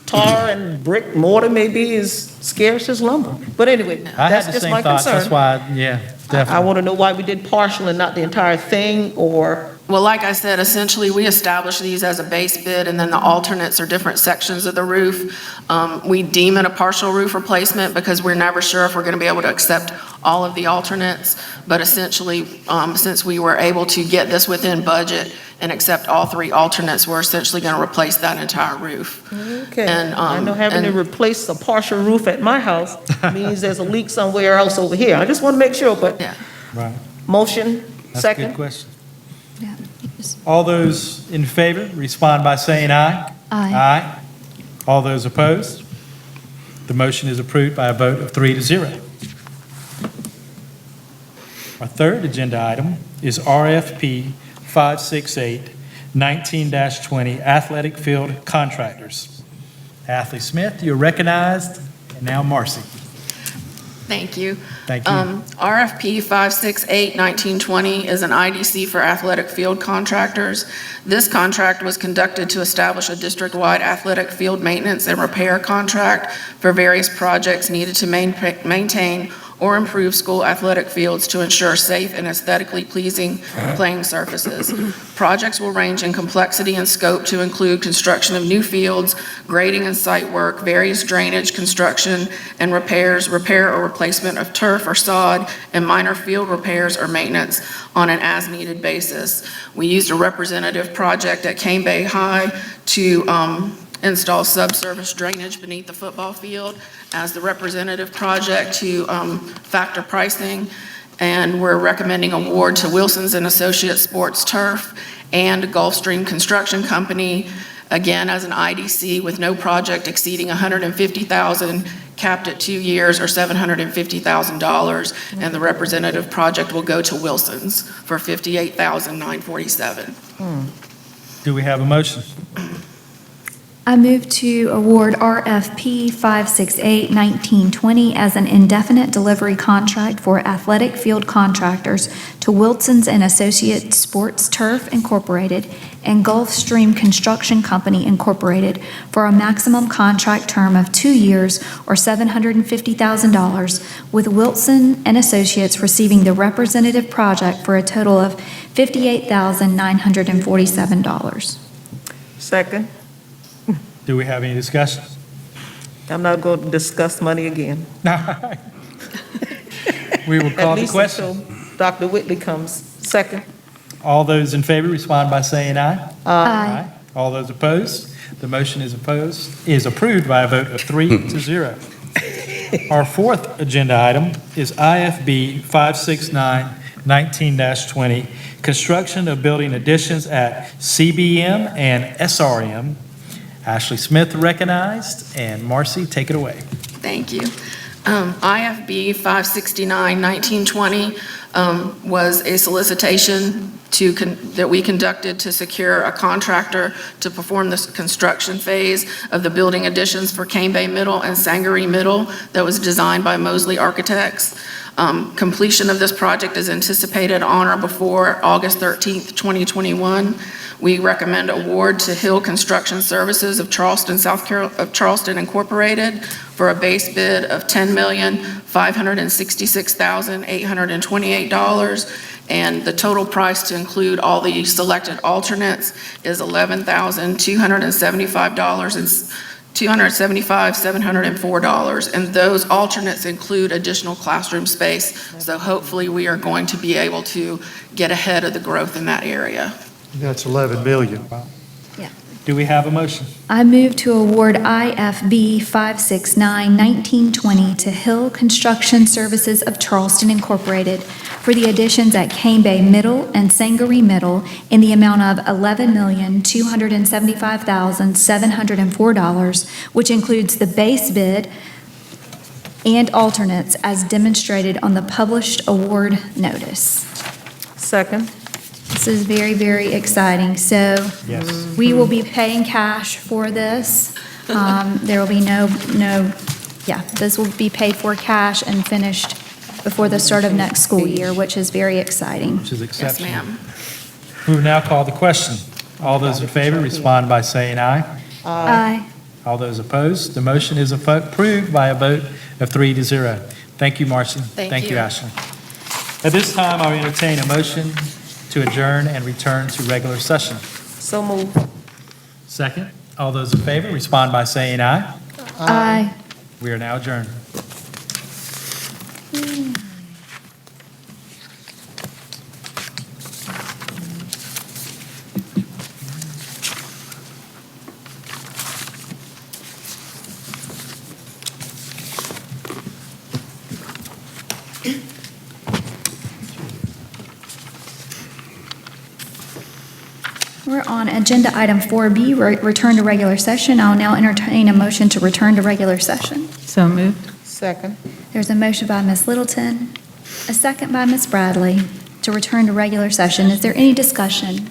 tar and brick mortar maybe is scarce as lumber. But anyway, I had that's the just same my thoughts. concern. That's why, yeah, definitely. I want to know why we did partial and not the entire thing, or... Well, like I said, essentially, we established these as a base bid, and then the alternates are different sections of the roof. We deem it a partial roof replacement because we're never sure if we're going to be able to accept all of the alternates. But essentially, since we were able to get this within budget and accept all 3 alternates, we're essentially going to replace that entire roof. Okay. And, I know having to replace a partial roof at my house means there's a leak somewhere else over here. I just want to make sure, but... Yeah. Right. Motion, That's a second? good question. Yeah. All those in favor, respond by saying aye. Aye. Aye. All those opposed? The motion is approved by a vote of 3-0. Our third agenda item is RFP 568, 19-20, athletic field contractors. Ashley Smith, you're recognized, and now Marcy. Thank you. Thank you. RFP 568-1920 is an IDC for athletic field contractors. This contract was conducted to establish a district-wide athletic field maintenance and repair contract for various projects needed to maintain or improve school athletic fields to ensure safe and aesthetically pleasing playing surfaces. Projects will range in complexity and scope to include construction of new fields, grading and site work, various drainage, construction and repairs, repair or replacement of turf or sod, and minor field repairs or maintenance on an as-needed basis. We used a representative project at Cane Bay High to install subsurface drainage beneath the football field as the representative project to factor pricing, and we're recommending award to Wilson's and Associates Sports Turf and Gulfstream Construction Company, again as an IDC with no project exceeding $150,000, capped at 2 years or $750,000, and the representative project will go to Wilson's for $58,947. Do we have a motion? I move to award RFP 568-1920 as an indefinite delivery contract for athletic field contractors to Wilson's and Associates Sports Turf Incorporated and Gulfstream Construction Company Incorporated for a maximum contract term of 2 years or $750,000, with Wilson and Associates receiving the representative project for a total of $58,947. Second. Do we have any discussion? I'm not going to discuss money again. We will call At the least question. until Dr. Whitley comes. Second. All those in favor respond by saying aye. Aye. All those opposed? The motion is approved by a vote of 3-0. Our fourth agenda item is IFB 569-19-20, construction of building additions at CBM and SRM. Ashley Smith recognized, and Marcy, take it away. Thank you. IFB 569-1920 was a solicitation that we conducted to secure a contractor to perform the construction phase of the building additions for Cane Bay Middle and Sangaree Middle that was designed by Mosley Architects. Completion of this project is anticipated on or before August 13th, 2021. We recommend award to Hill Construction Services of Charleston, Charleston Incorporated for a base bid of $10,566,828, and the total price to include all the selected alternates is $11,275,704, and those alternates include additional classroom space, so hopefully we are going to be able to get ahead of the growth in that area. That's 11 million. Yeah. Do we have a motion? I move to award IFB 569-1920 to Hill Construction Services of Charleston Incorporated for the additions at Cane Bay Middle and Sangaree Middle in the amount of $11,275,704, which includes the base bid and alternates as demonstrated on the published award notice. Second. This is very, very exciting. So Yes. we will be paying cash for this. There will be this will be paid for cash and finished before the start of next school year, which is very exciting. Which is Yes, exceptional. ma'am. We will now call the question. All those in favor respond by saying aye. Aye. All those opposed? The motion is approved by a vote of 3-0. Thank you, Marcy. Thank you. Ashley. At this time, I will entertain a motion to adjourn and return to regular session. So moved. Second, all those in favor respond by saying aye. Aye. We are now adjourned. We're on agenda item 4B, return to regular session. I'll now entertain a motion to return to regular session. So moved. Second. There's a motion by Ms. Littleton, a second by Ms. Bradley to return to regular session. Is there any discussion?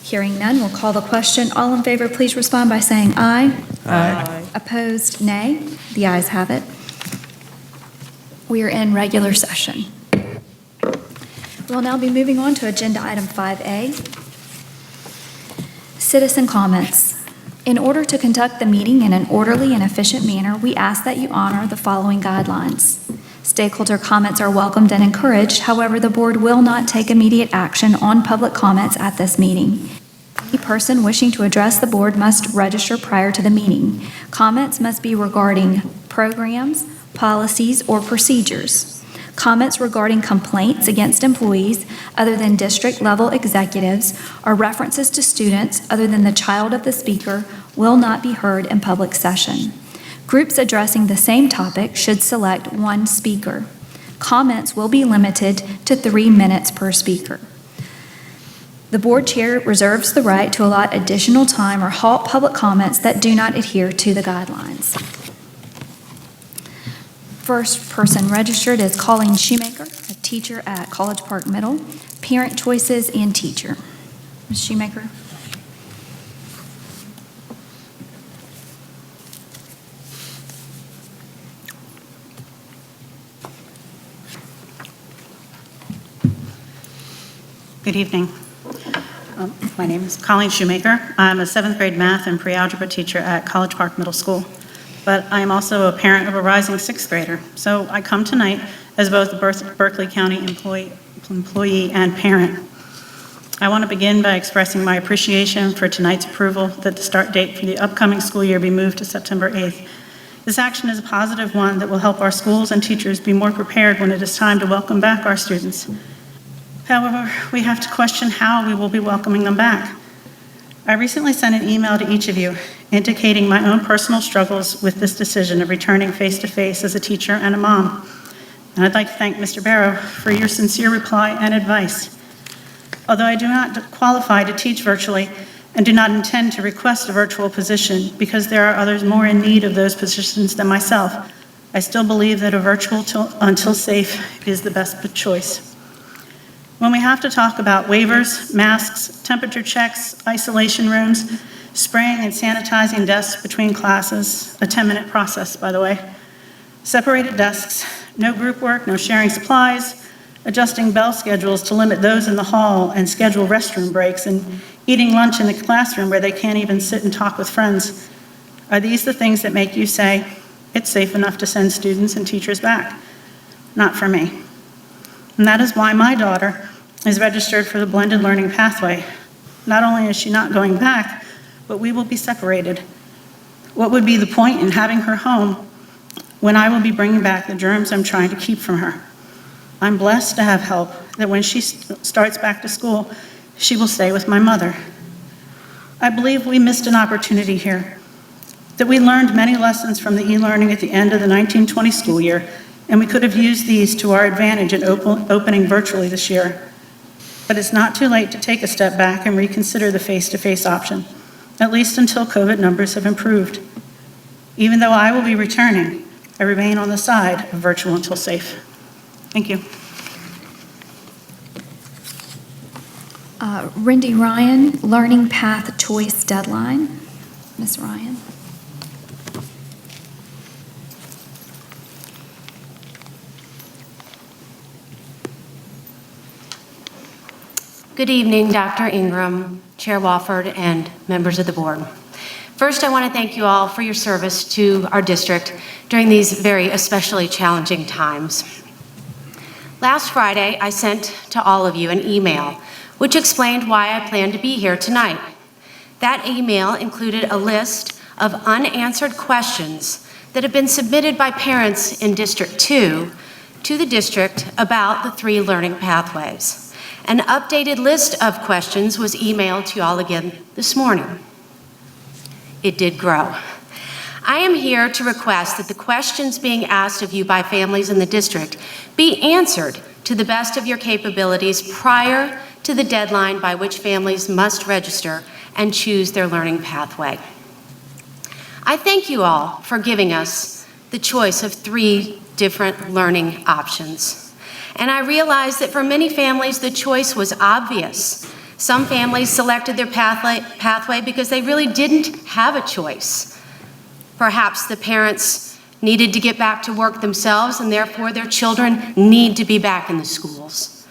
Hearing none, we'll call the question. All in favor, please respond by saying aye. Aye. Opposed, nay. The ayes have it. We are in regular session. We'll now be moving on to agenda item 5A, citizen comments. In order to conduct the meeting in an orderly and efficient manner, we ask that you honor the following guidelines. Stakeholder comments are welcomed and encouraged. However, the board will not take immediate action on public comments at this meeting. Any person wishing to address the board must register prior to the meeting. Comments must be regarding programs, policies, or procedures. Comments regarding complaints against employees other than district-level executives or references to students other than the child of the speaker will not be heard in public session. Groups addressing the same topic should select one speaker. Comments will be limited to 3 minutes per speaker. The board chair reserves the right to allot additional time or halt public comments that do not adhere to the guidelines. First person registered is Colleen Shoemaker, a teacher at College Park Middle, Parent Choices and teacher. Ms. Shoemaker. Good evening. My name is Colleen Shoemaker. I'm a 7th grade math and pre-algebra teacher at College Park Middle School, but I am also a parent of a rising 6th grader. So I come tonight as both a Berkeley County employee and parent. I want to begin by expressing my appreciation for tonight's approval that the start date for the upcoming school year be moved to September 8th. This action is a positive one that will help our schools and teachers be more prepared when it is time to welcome back our students. However, we have to question how we will be welcoming them back. I recently sent an email to each of you indicating my own personal struggles with this decision of returning face-to-face as a teacher and a mom. And I'd like to thank Mr. Barrow for your sincere reply and advice. Although I do not qualify to teach virtually and do not intend to request a virtual position because there are others more in need of those positions than myself, I still believe that a virtual until safe is the best choice. When we have to talk about waivers, masks, temperature checks, isolation rooms, spraying and sanitizing desks between classes, a 10-minute process, by the way, separated desks, no group work, no sharing supplies, adjusting bell schedules to limit those in the hall and schedule restroom breaks, and eating lunch in the classroom where they can't even sit and talk with friends. Are these the things that make you say, it's safe enough to send students and teachers back? Not for me. And that is why my daughter is registered for the blended learning pathway. Not only is she not going back, but we will be separated. What would be the point in having her home when I will be bringing back the germs I'm trying to keep from her? I'm blessed to have help that when she starts back to school, she will stay with my mother. I believe we missed an opportunity here, that we learned many lessons from the e-learning at the end of the 1920 school year, and we could have used these to our advantage in opening virtually this year. But it's not too late to take a step back and reconsider the face-to-face option, at least until COVID numbers have improved. Even though I will be returning, I remain on the side of virtual until safe. Thank you. Rindy Ryan, Learning Path Choice Deadline. Ms. Ryan. Good evening, Dr. Ingram, Chair Wofford, and members of the board. First, I want to thank you all for your service to our district during these very especially challenging times. Last Friday, I sent to all of you an email which explained why I planned to be here tonight. That email included a list of unanswered questions that have been submitted by parents in District 2 to the district about the 3 learning pathways. An updated list of questions was emailed to you all again this morning. It did grow. I am here to request that the questions being asked of you by families in the district be answered to the best of your capabilities prior to the deadline by which families must register and choose their learning pathway. I thank you all for giving us the choice of 3 different learning options. And I realize that for many families, the choice was obvious. Some families selected their pathway because they really didn't have a choice. Perhaps the parents needed to get back to work themselves, and therefore their children need to be back in the schools.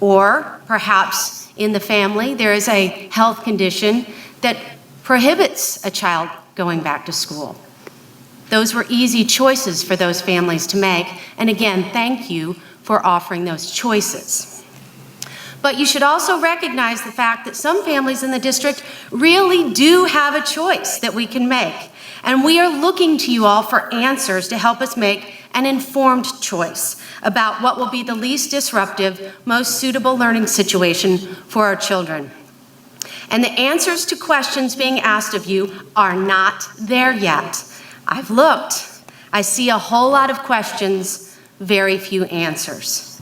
Or perhaps in the family, there is a health condition that prohibits a child going back to school. Those were easy choices for those families to make, and again, thank you for offering those choices. But you should also recognize the fact that some families in the district really do have a choice that we can make, and we are looking to you all for answers to help us make an informed choice about what will be the least disruptive, most suitable learning situation for our children. And the answers to questions being asked of you are not there yet. I've looked. I see a whole lot of questions, very few answers.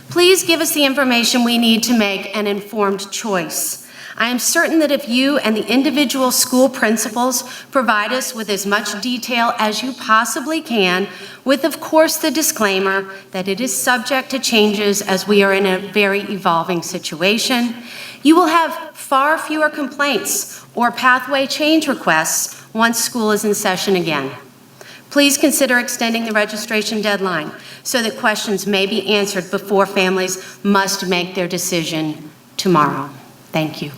Please give us the information we need to make an informed choice. I am certain that if you and the individual school principals provide us with as much detail as you possibly can, with of course the disclaimer that it is subject to changes as we are in a very evolving situation, you will have far fewer complaints or pathway change requests once school is in session again. Please consider extending the registration deadline so that questions may be answered before families must make their decision tomorrow. Thank you.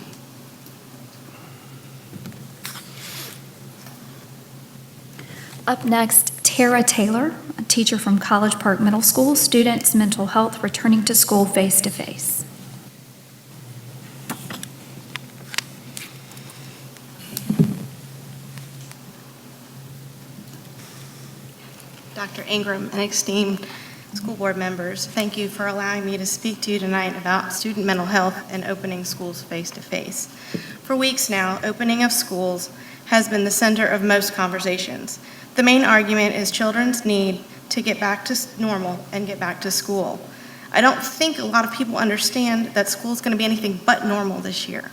Up next, Tara Taylor, a teacher from College Park Middle School, students' mental health returning to school face-to-face. Dr. Ingram and esteemed school board members, thank you for allowing me to speak to you tonight about student mental health and opening schools face-to-face. For weeks now, opening of schools has been the center of most conversations. The main argument is children's need to get back to normal and get back to school. I don't think a lot of people understand that school's going to be anything but normal this year.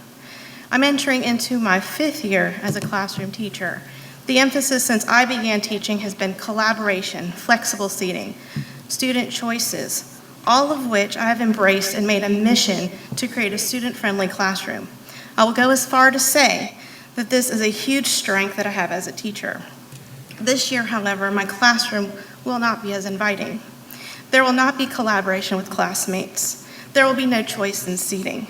I'm entering into my 5th year as a classroom teacher. The emphasis since I began teaching has been collaboration, flexible seating, student choices, all of which I have embraced and made a mission to create a student-friendly classroom. I will go as far to say that this is a huge strength that I have as a teacher. This year, however, my classroom will not be as inviting. There will not be collaboration with classmates. There will be no choice in seating.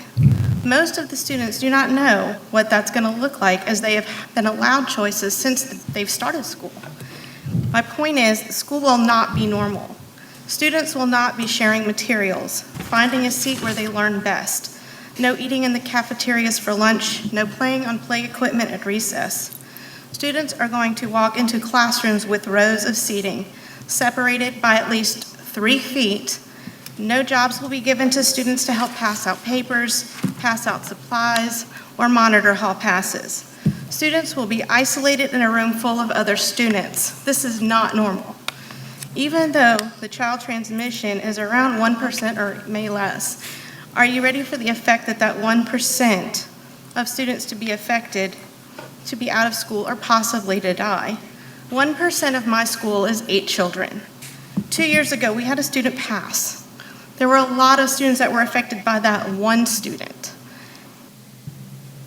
Most of the students do not know what that's going to look like as they have been allowed choices since they've started school. My point is, school will not be normal. Students will not be sharing materials, finding a seat where they learn best, no eating in the cafeterias for lunch, no playing on play equipment at recess. Students are going to walk into classrooms with rows of seating, separated by at least 3 feet. No jobs will be given to students to help pass out papers, pass out supplies, or monitor hall passes. Students will be isolated in a room full of other students. This is not normal. Even though the child transmission is around 1% or may less, are you ready for the effect that 1% of students to be affected, to be out of school, or possibly to die? 1% of my school is 8 children. 2 years ago, we had a student pass. There were a lot of students that were affected by that one student.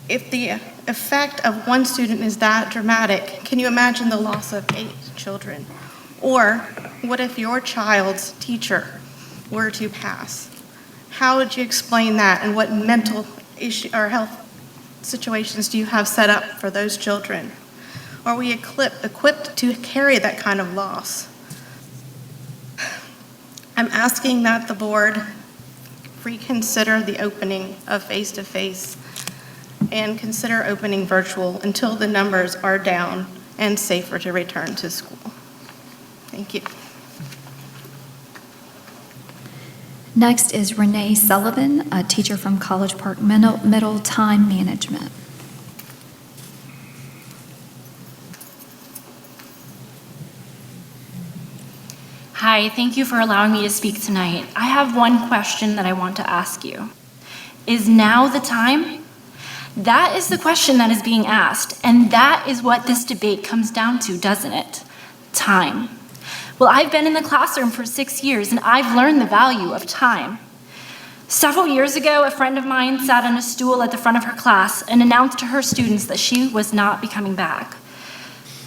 If the effect of one student is that dramatic, can you imagine the loss of 8 children? Or what if your child's teacher were to pass? How would you explain that, and what mental issue or health situations do you have set up for those children? Are we equipped to carry that kind of loss? I'm asking that the board reconsider the opening of face-to-face and consider opening virtual until the numbers are down and safer to return to school. Thank you. Next is Renee Sullivan, a teacher from College Park Middle Time Management. Hi, thank you for allowing me to speak tonight. I have one question that I want to ask you. Is now the time? That is the question that is being asked, and that is what this debate comes down to, doesn't it? Time. Well, I've been in the classroom for 6 years, and I've learned the value of time. Several years ago, a friend of mine sat on a stool at the front of her class and announced to her students that she was not be coming back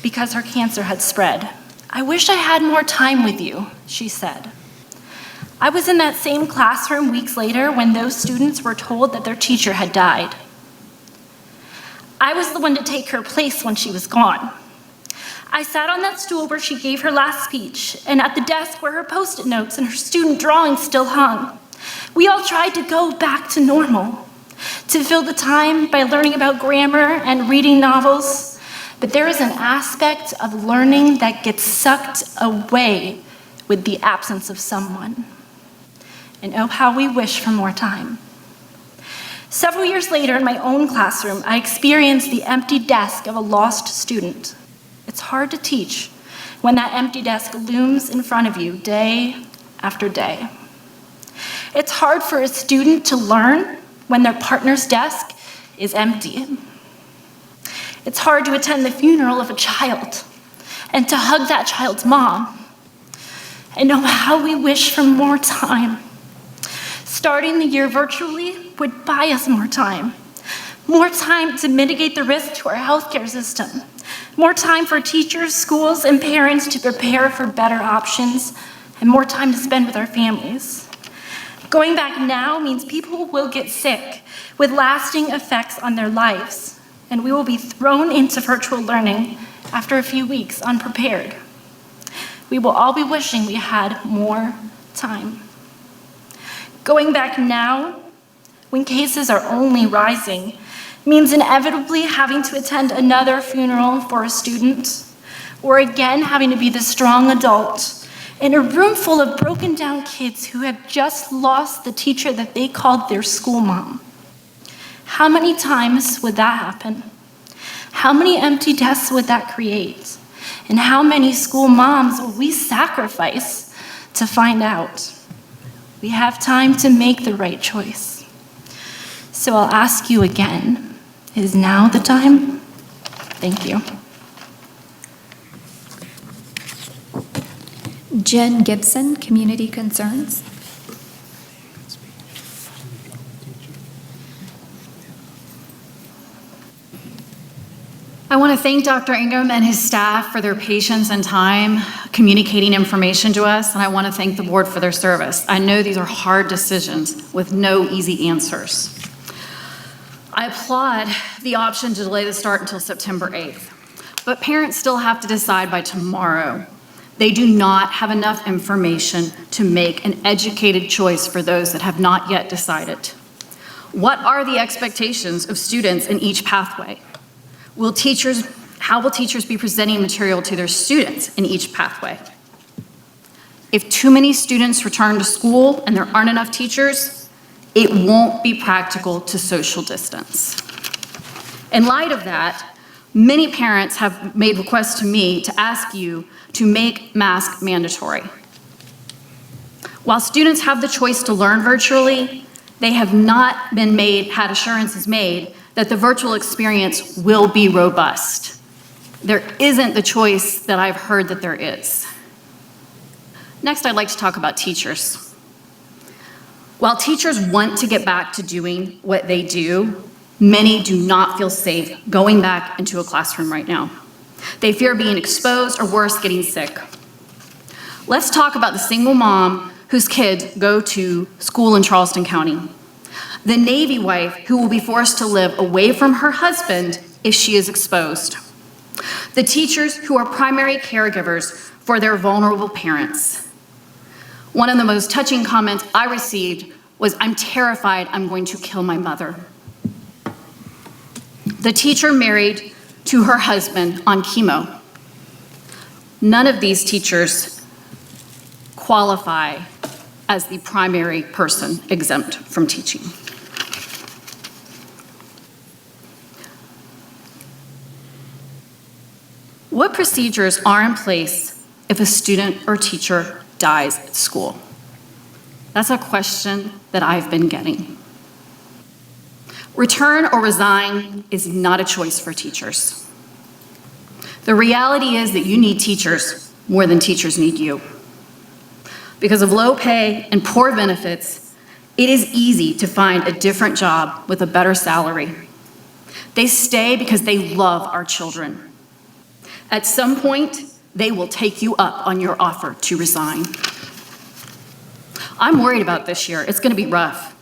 because her cancer had spread. "I wish I had more time with you," she said. I was in that same classroom weeks later when those students were told that their teacher had died. I was the one to take her place when she was gone. I sat on that stool where she gave her last speech, and at the desk where her Post-it notes and her student drawings still hung. We all tried to go back to normal, to fill the time by learning about grammar and reading novels, but there is an aspect of learning that gets sucked away with the absence of someone. And oh, how we wish for more time. Several years later, in my own classroom, I experienced the empty desk of a lost student. It's hard to teach when that empty desk looms in front of you day after day. It's hard for a student to learn when their partner's desk is empty. It's hard to attend the funeral of a child and to hug that child's mom. And oh, how we wish for more time. Starting the year virtually would buy us more time to mitigate the risk to our healthcare system, more time for teachers, schools, and parents to prepare for better options, and more time to spend with our families. Going back now means people will get sick with lasting effects on their lives, and we will be thrown into virtual learning after a few weeks unprepared. We will all be wishing we had more time. Going back now, when cases are only rising, means inevitably having to attend another funeral for a student, or again having to be the strong adult in a room full of broken down kids who have just lost the teacher that they called their school mom. How many times would that happen? How many empty desks would that create? And how many school moms will we sacrifice to find out? We have time to make the right choice. So I'll ask you again, is now the time? Thank you. Jen Gibson, Community Concerns. I want to thank Dr. Ingram and his staff for their patience and time communicating information to us, and I want to thank the board for their service. I know these are hard decisions with no easy answers. I applaud the option to delay the start until September 8th, but parents still have to decide by tomorrow. They do not have enough information to make an educated choice for those that have not yet decided. What are the expectations of students in each pathway? How will teachers be presenting material to their students in each pathway? If too many students return to school and there aren't enough teachers, it won't be practical to social distance. In light of that, many parents have made requests to me to ask you to make masks mandatory. While students have the choice to learn virtually, they have not had assurances made that the virtual experience will be robust. There isn't the choice that I've heard that there is. Next, I'd like to talk about teachers. While teachers want to get back to doing what they do, many do not feel safe going back into a classroom right now. They fear being exposed or worse, getting sick. Let's talk about the single mom whose kids go to school in Charleston County. The Navy wife who will be forced to live away from her husband if she is exposed. The teachers who are primary caregivers for their vulnerable parents. One of the most touching comments I received was, "I'm terrified I'm going to kill my mother." The teacher married to her husband on chemo. None of these teachers qualify as the primary person exempt from teaching. What procedures are in place if a student or teacher dies at school? That's a question that I've been getting. Return or resign is not a choice for teachers. The reality is that you need teachers more than teachers need you. Because of low pay and poor benefits, it is easy to find a different job with a better salary. They stay because they love our children. At some point, they will take you up on your offer to resign. I'm worried about this year. It's going to be rough.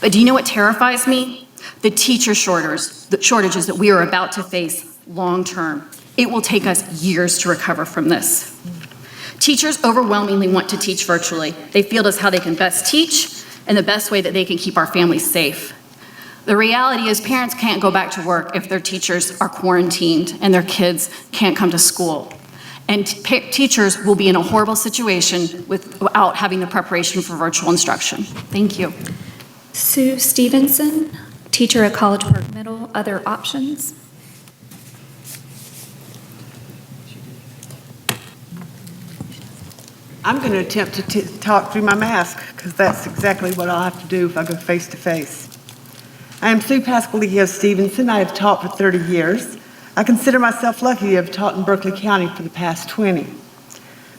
But do you know what terrifies me? The teacher shortages that we are about to face long term. It will take us years to recover from this. Teachers overwhelmingly want to teach virtually. They feel as how they can best teach and the best way that they can keep our families safe. The reality is parents can't go back to work if their teachers are quarantined and their kids can't come to school. And teachers will be in a horrible situation without having the preparation for virtual instruction. Thank you. Sue Stevenson, teacher at College Park Middle. Other options? I'm going to attempt to talk through my mask because that's exactly what I'll have to do if I go face to face. I am Sue Pasqualillo Stevenson. I have taught for 30 years. I consider myself lucky to have taught in Berkeley County for the past 20.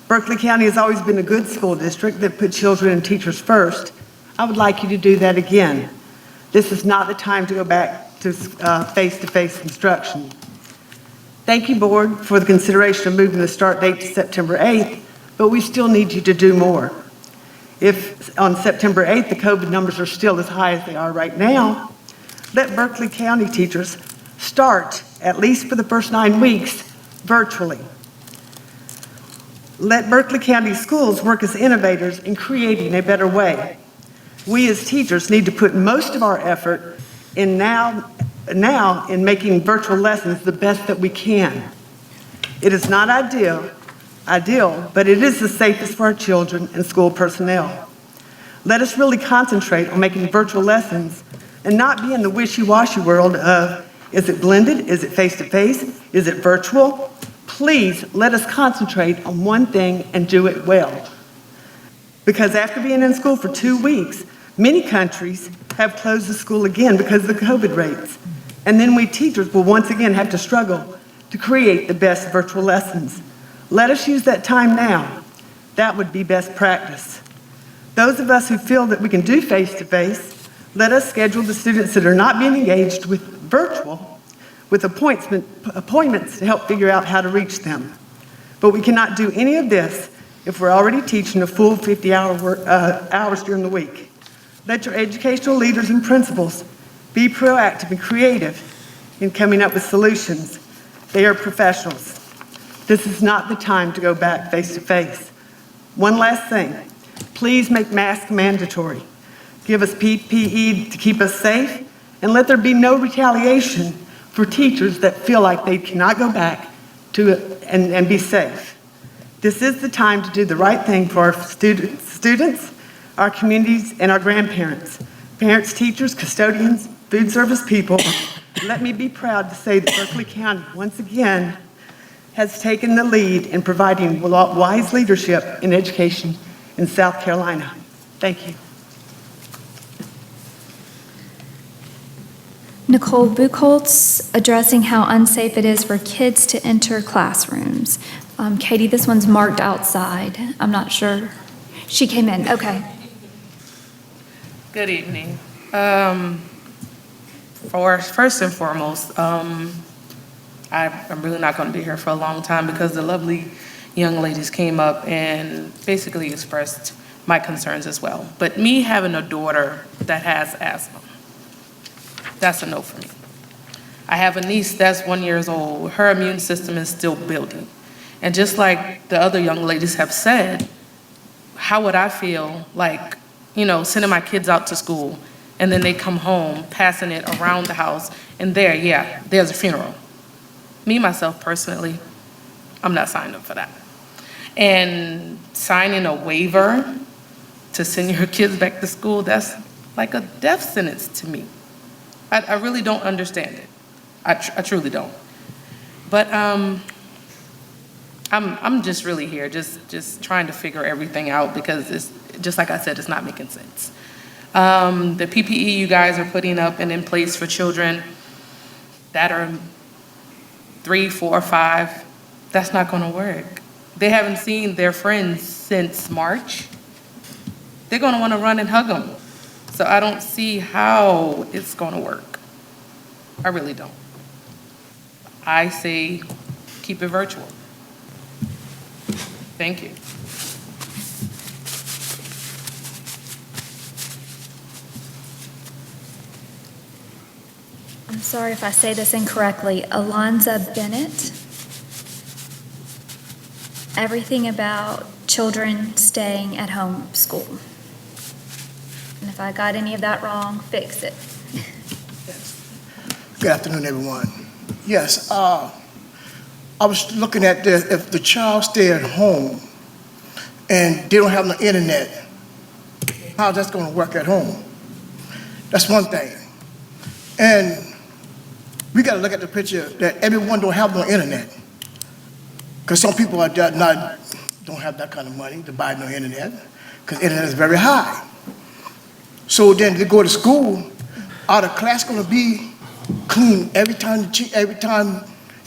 Berkeley County has always been a good school district that put children and teachers first. I would like you to do that again. This is not the time to go back to face-to-face instruction. Thank you, Board, for the consideration of moving the start date to September 8th, but we still need you to do more. If on September 8th the COVID numbers are still as high as they are right now, let Berkeley County teachers start, at least for the first 9 weeks, virtually. Let Berkeley County schools work as innovators in creating a better way. We as teachers need to put most of our effort in now in making virtual lessons the best that we can. It is not ideal, but it is the safest for our children and school personnel. Let us really concentrate on making virtual lessons and not be in the wishy-washy world of, is it blended? Is it face-to-face? Is it virtual? Please let us concentrate on one thing and do it well. Because after being in school for 2 weeks, many countries have closed the school again because of the COVID rates. And then we teachers will once again have to struggle to create the best virtual lessons. Let us use that time now. That would be best practice. Those of us who feel that we can do face-to-face, let us schedule the students that are not being engaged with virtual with appointments to help figure out how to reach them. But we cannot do any of this if we're already teaching a full 50 hours during the week. Let your educational leaders and principals be proactive and creative in coming up with solutions. They are professionals. This is not the time to go back face-to-face. One last thing, please make masks mandatory. Give us PPE to keep us safe, and let there be no retaliation for teachers that feel like they cannot go back to and be safe. This is the time to do the right thing for our students, our communities, and our grandparents, parents, teachers, custodians, food service people. Let me be proud to say that Berkeley County, once again, has taken the lead in providing wise leadership in education in South Carolina. Thank you. Nicole Buchholz, addressing how unsafe it is for kids to enter classrooms. Katie, this one's marked outside. I'm not sure. She came in. Okay. Good evening. First and foremost, I'm really not going to be here for a long time because the lovely young ladies came up and basically expressed my concerns as well. But me having a daughter that has asthma, that's a no for me. I have a niece that's 1 year old. Her immune system is still building. And just like the other young ladies have said, how would I feel like, sending my kids out to school and then they come home, passing it around the house, and there's a funeral. Me, myself, personally, I'm not signing up for that. And signing a waiver to send your kids back to school, that's like a death sentence to me. I really don't understand it. I truly don't. But I'm just really here, just trying to figure everything out because it's, just like I said, it's not making sense. The PPE you guys are putting up and in place for children that are 3, 4, 5, that's not going to work. They haven't seen their friends since March. They're going to want to run and hug them. So I don't see how it's going to work. I really don't. I say keep it virtual. Thank you. I'm sorry if I say this incorrectly. Alonza Bennett. Everything about children staying at home school. And if I got any of that wrong, fix it. Good afternoon, everyone. Yes, I was looking at this. If the child stay at home and they don't have no internet, how's that going to work at home? That's one thing. And we got to look at the picture that everyone don't have no internet. Because some people don't have that kind of money to buy no internet, because internet is very high. So then they go to school, are the class going to be clean every time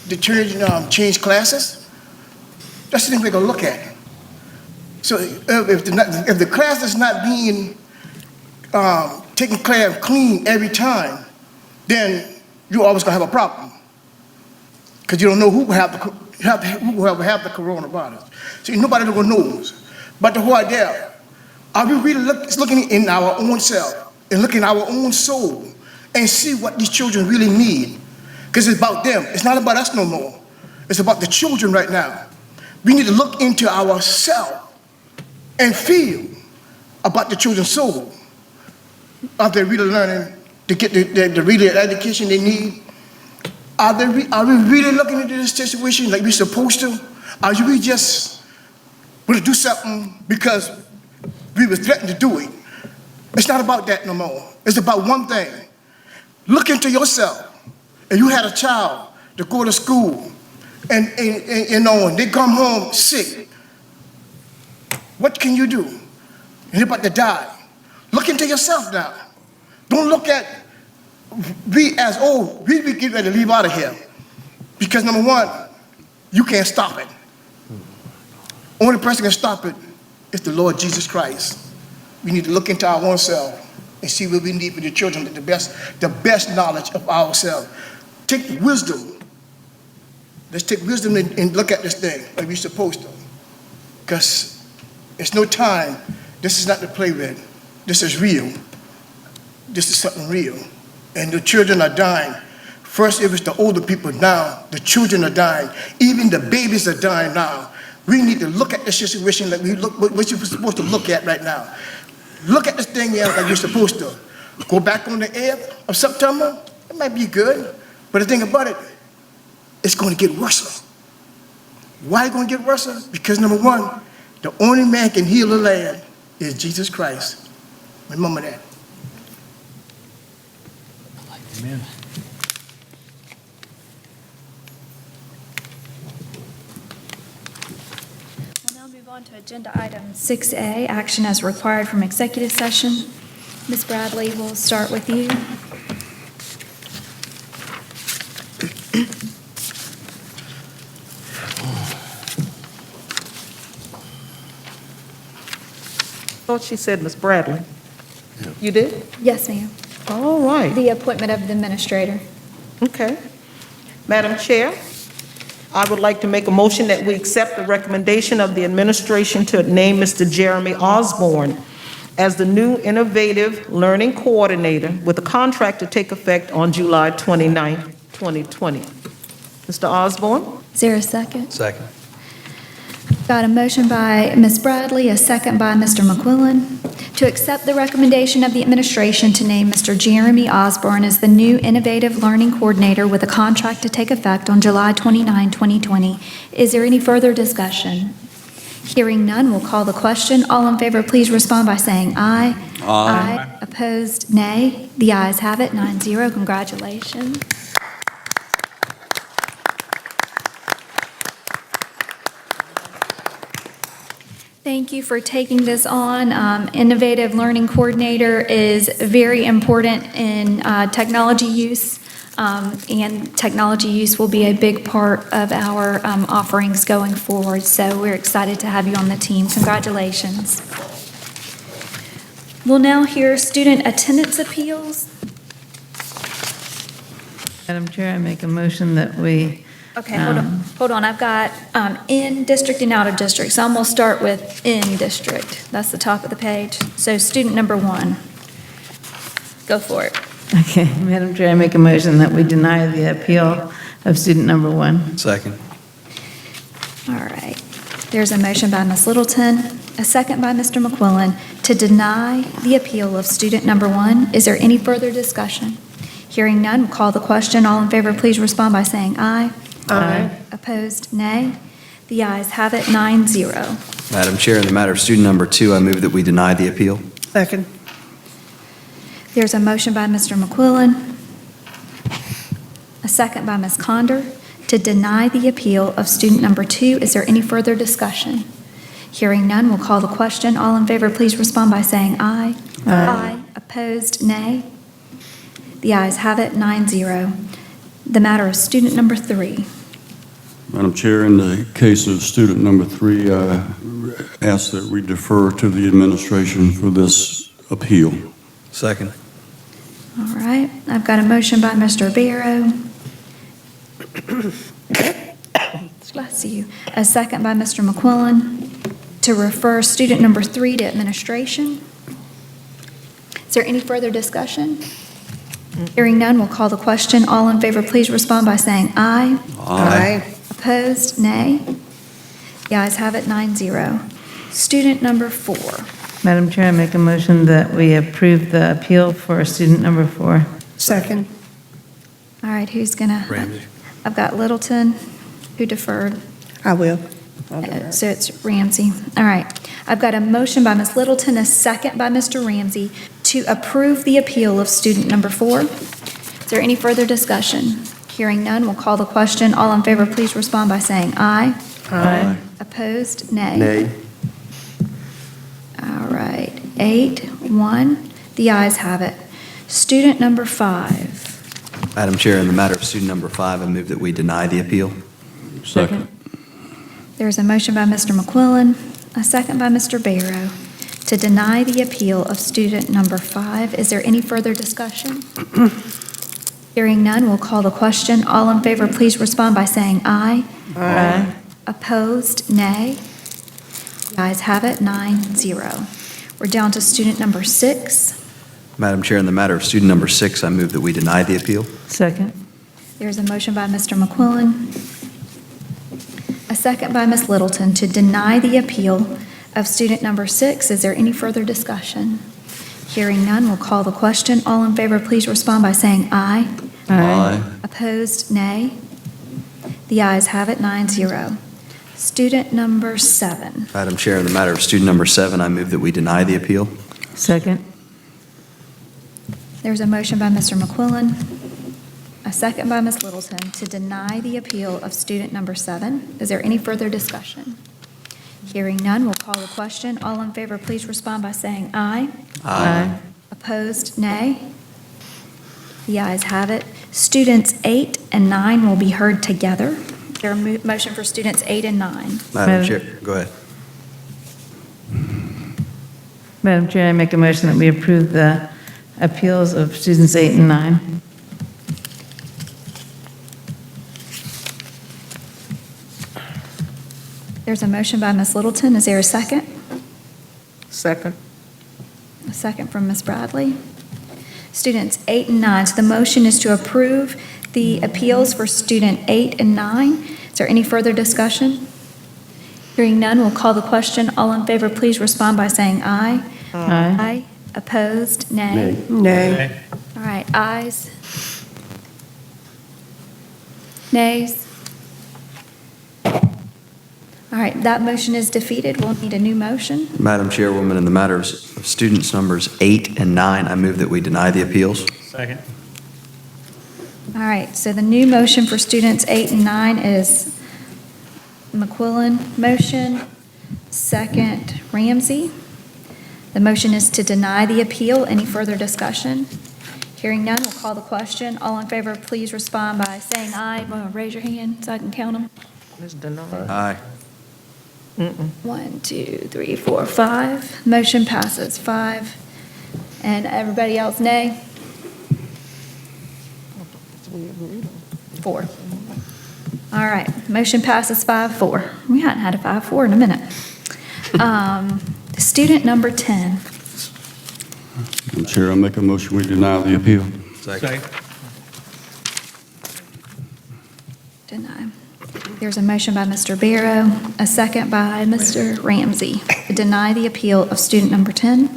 the children change classes? That's the thing we're going to look at. So if the class is not being taken care of clean every time, then you're always going to have a problem, because you don't know who will have the coronavirus. So nobody knows. But the whole idea, are we really looking in our own self and looking at our own soul and see what these children really need? Because it's about them. It's not about us no more. It's about the children right now. We need to look into ourselves and feel about the children's soul. Are they really learning to get the really education they need? Are we really looking into this situation like we're supposed to? Are we just going to do something because we were threatened to do it? It's not about that no more. It's about one thing. Look into yourself. If you had a child to go to school and they come home sick, what can you do? And they're about to die. Look into yourself now. Don't look at we get ready to leave out of here. Because number one, you can't stop it. Only person can stop it is the Lord Jesus Christ. We need to look into our own self and see what we need for the children, the best knowledge of ourselves. Take wisdom. Let's take wisdom and look at this thing like we're supposed to. Because it's no time. This is not to play with. This is real. This is something real. And the children are dying. First it was the older people, now the children are dying. Even the babies are dying now. We need to look at the situation like what you're supposed to look at right now. Look at this thing like you're supposed to. Go back on the 8th of September, it might be good. But the thing about it, it's going to get worse. Why is it going to get worse? Because number one, the only man can heal the land is Jesus Christ. Remember that. Amen. We'll now move on to agenda item 6A, action as required from executive session. Ms. Bradley, we'll start with you. Thought she said Ms. Bradley. You did? Yes, ma'am. All right. The appointment of the administrator. Okay. Madam Chair, I would like to make a motion that we accept the recommendation of the administration to name Mr. Jeremy Osborne as the new innovative learning coordinator with a contract to take effect on July 29, 2020. Mr. Osborne? Is there a second? Second. Got a motion by Ms. Bradley, a second by Mr. McQuillan, to accept the recommendation of the administration to name Mr. Jeremy Osborne as the new innovative learning coordinator with a contract to take effect on July 29, 2020. Is there any further discussion? Hearing none, we'll call the question. All in favor, please respond by saying aye. Aye. Opposed, nay. The ayes have it, 9-0. Congratulations. Thank you for taking this on. Innovative Learning Coordinator is very important in technology use, and technology use will be a big part of our offerings going forward. So we're excited to have you on the team. Congratulations. We'll now hear student attendance appeals. Madam Chair, I make a motion that we... Okay, hold on. I've got in district and out of district. So I'm going to start with in district. That's the top of the page. So student number 1. Go for it. Okay, Madam Chair, I make a motion that we deny the appeal of student number 1. Second. All right. There's a motion by Ms. Littleton, a second by Mr. McQuillan to deny the appeal of student number 1. Is there any further discussion? Hearing none, we'll call the question. All in favor, please respond by saying aye. Aye. Opposed, nay. The ayes have it, 9-0. Madam Chair, in the matter of student number 2, I move that we deny the appeal. Second. There's a motion by Mr. McQuillan, a second by Ms. Conder to deny the appeal of student number 2. Is there any further discussion? Hearing none, we'll call the question. All in favor, please respond by saying aye. Aye. Opposed, nay. The ayes have it, 9-0. The matter of student number 3. Madam Chair, in the case of student number 3, I ask that we defer to the administration for this appeal. Second. All right. I've got a motion by Mr. Barrow. Bless you. A second by Mr. McQuillan to refer student number 3 to administration. Is there any further discussion? Hearing none, we'll call the question. All in favor, please respond by saying aye. Aye. Opposed, nay. The ayes have it, 9-0. Student number 4. Madam Chair, I make a motion that we approve the appeal for student number 4. Second. All right, who's gonna? Ramsey. I've got Littleton, who deferred. I will. So it's Ramsey. All right. I've got a motion by Ms. Littleton, a second by Mr. Ramsey to approve the appeal of student number 4. Is there any further discussion? Hearing none, we'll call the question. All in favor, please respond by saying aye. Aye. Opposed, nay. Nay. All right, 8-1. The ayes have it. Student number 5. Madam Chair, in the matter of student number 5, I move that we deny the appeal. Second. There's a motion by Mr. McQuillan, a second by Mr. Barrow, to deny the appeal of student number 5. Is there any further discussion? Hearing none, we'll call the question. All in favor, please respond by saying aye. Aye. Opposed, nay. The ayes have it, 9-0. We're down to student number 6. Madam Chair, in the matter of student number 6, I move that we deny the appeal. Second. There's a motion by Mr. McQuillan, a second by Ms. Littleton to deny the appeal of student number 6. Is there any further discussion? Hearing none, we'll call the question. All in favor, please respond by saying aye. Aye. Opposed, nay. The ayes have it, 9-0. Student number 7. Madam Chair, in the matter of student number 7, I move that we deny the appeal. Second. There's a motion by Mr. McQuillan, a second by Ms. Littleton to deny the appeal of student number 7. Is there any further discussion? Hearing none, we'll call the question. All in favor, please respond by saying aye. Aye. Opposed, nay. The ayes have it. Students 8 and 9 will be heard together. Is there a motion for students 8 and 9? Madam Chair, go ahead. Madam Chair, I make a motion that we approve the appeals of students 8 and 9. There's a motion by Ms. Littleton. Is there a second? Second. A second from Ms. Bradley. Students 8 and 9. So the motion is to approve the appeals for student 8 and 9. Is there any further discussion? Hearing none, we'll call the question. All in favor, please respond by saying aye. Aye. Aye. Opposed? Nay. Nay. All right, ayes. Nays. All right, that motion is defeated. We'll need a new motion. Madam Chairwoman, in the matter of students numbers 8 and 9, I move that we deny the appeals. Second. All right, so the new motion for students 8 and 9 is McQuillan motion, second Ramsey. The motion is to deny the appeal. Any further discussion? Hearing none, we'll call the question. All in favor, please respond by saying aye. Raise your hand so I can count them. Aye. 1, 2, 3, 4, 5. Motion passes 5. And everybody else, nay? 4. All right, motion passes 5-4. We hadn't had a 5-4 in a minute. Student number 10. Madam Chair, I make a motion we deny the appeal. Second. Deny. There's a motion by Mr. Barrow, a second by Mr. Ramsey. To deny the appeal of student number 10.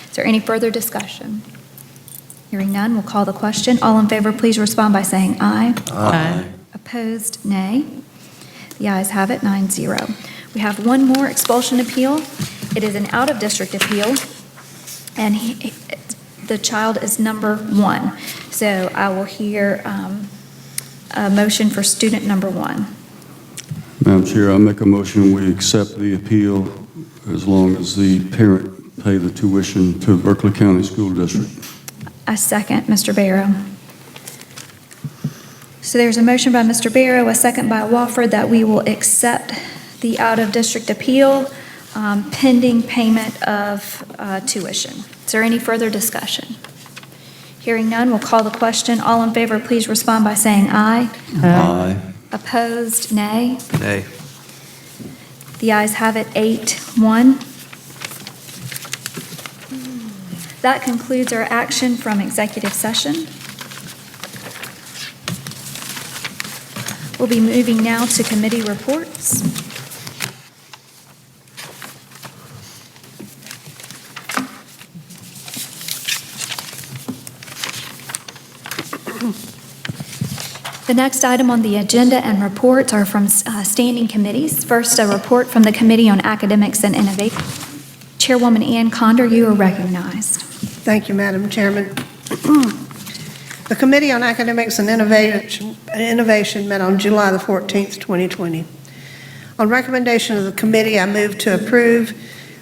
Is there any further discussion? Hearing none, we'll call the question. All in favor, please respond by saying aye. Aye. Opposed, nay. The ayes have it, 9-0. We have one more expulsion appeal. It is an out-of-district appeal, and the child is number 1. So I will hear a motion for student number 1. Madam Chair, I make a motion we accept the appeal as long as the parent pay the tuition to Berkeley County School District. I second Mr. Barrow. So there's a motion by Mr. Barrow, a second by Wofford, that we will accept the out-of-district appeal pending payment of tuition. Is there any further discussion? Hearing none, we'll call the question. All in favor, please respond by saying aye. Aye. Opposed, nay. Nay. The ayes have it, 8-1. That concludes our action from executive session. We'll be moving now to committee reports. The next item on the agenda and reports are from standing committees. First, a report from the Committee on Academics and Innovation. Chairwoman Ann Condor, you are recognized. Thank you, Madam Chairman. The Committee on Academics and Innovation met on July the 14th, 2020. On recommendation of the committee, I move to approve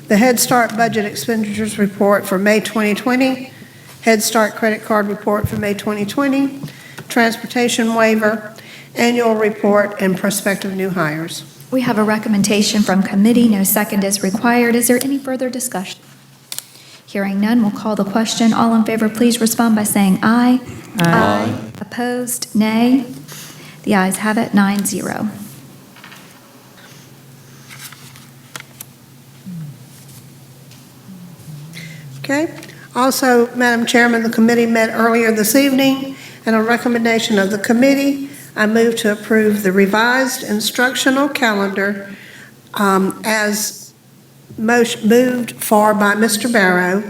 the Head Start Budget Expenditures Report for May 2020, Head Start Credit Card Report for May 2020, Transportation Waiver, Annual Report, and Prospective New Hires. We have a recommendation from committee. No second is required. Is there any further discussion? Hearing none, we'll call the question. All in favor, please respond by saying aye. Aye. Opposed, nay. The ayes have it, 9-0. Okay. Also, Madam Chairman, the committee met earlier this evening, and on recommendation of the committee, I move to approve the revised instructional calendar as moved for by Mr. Barrow,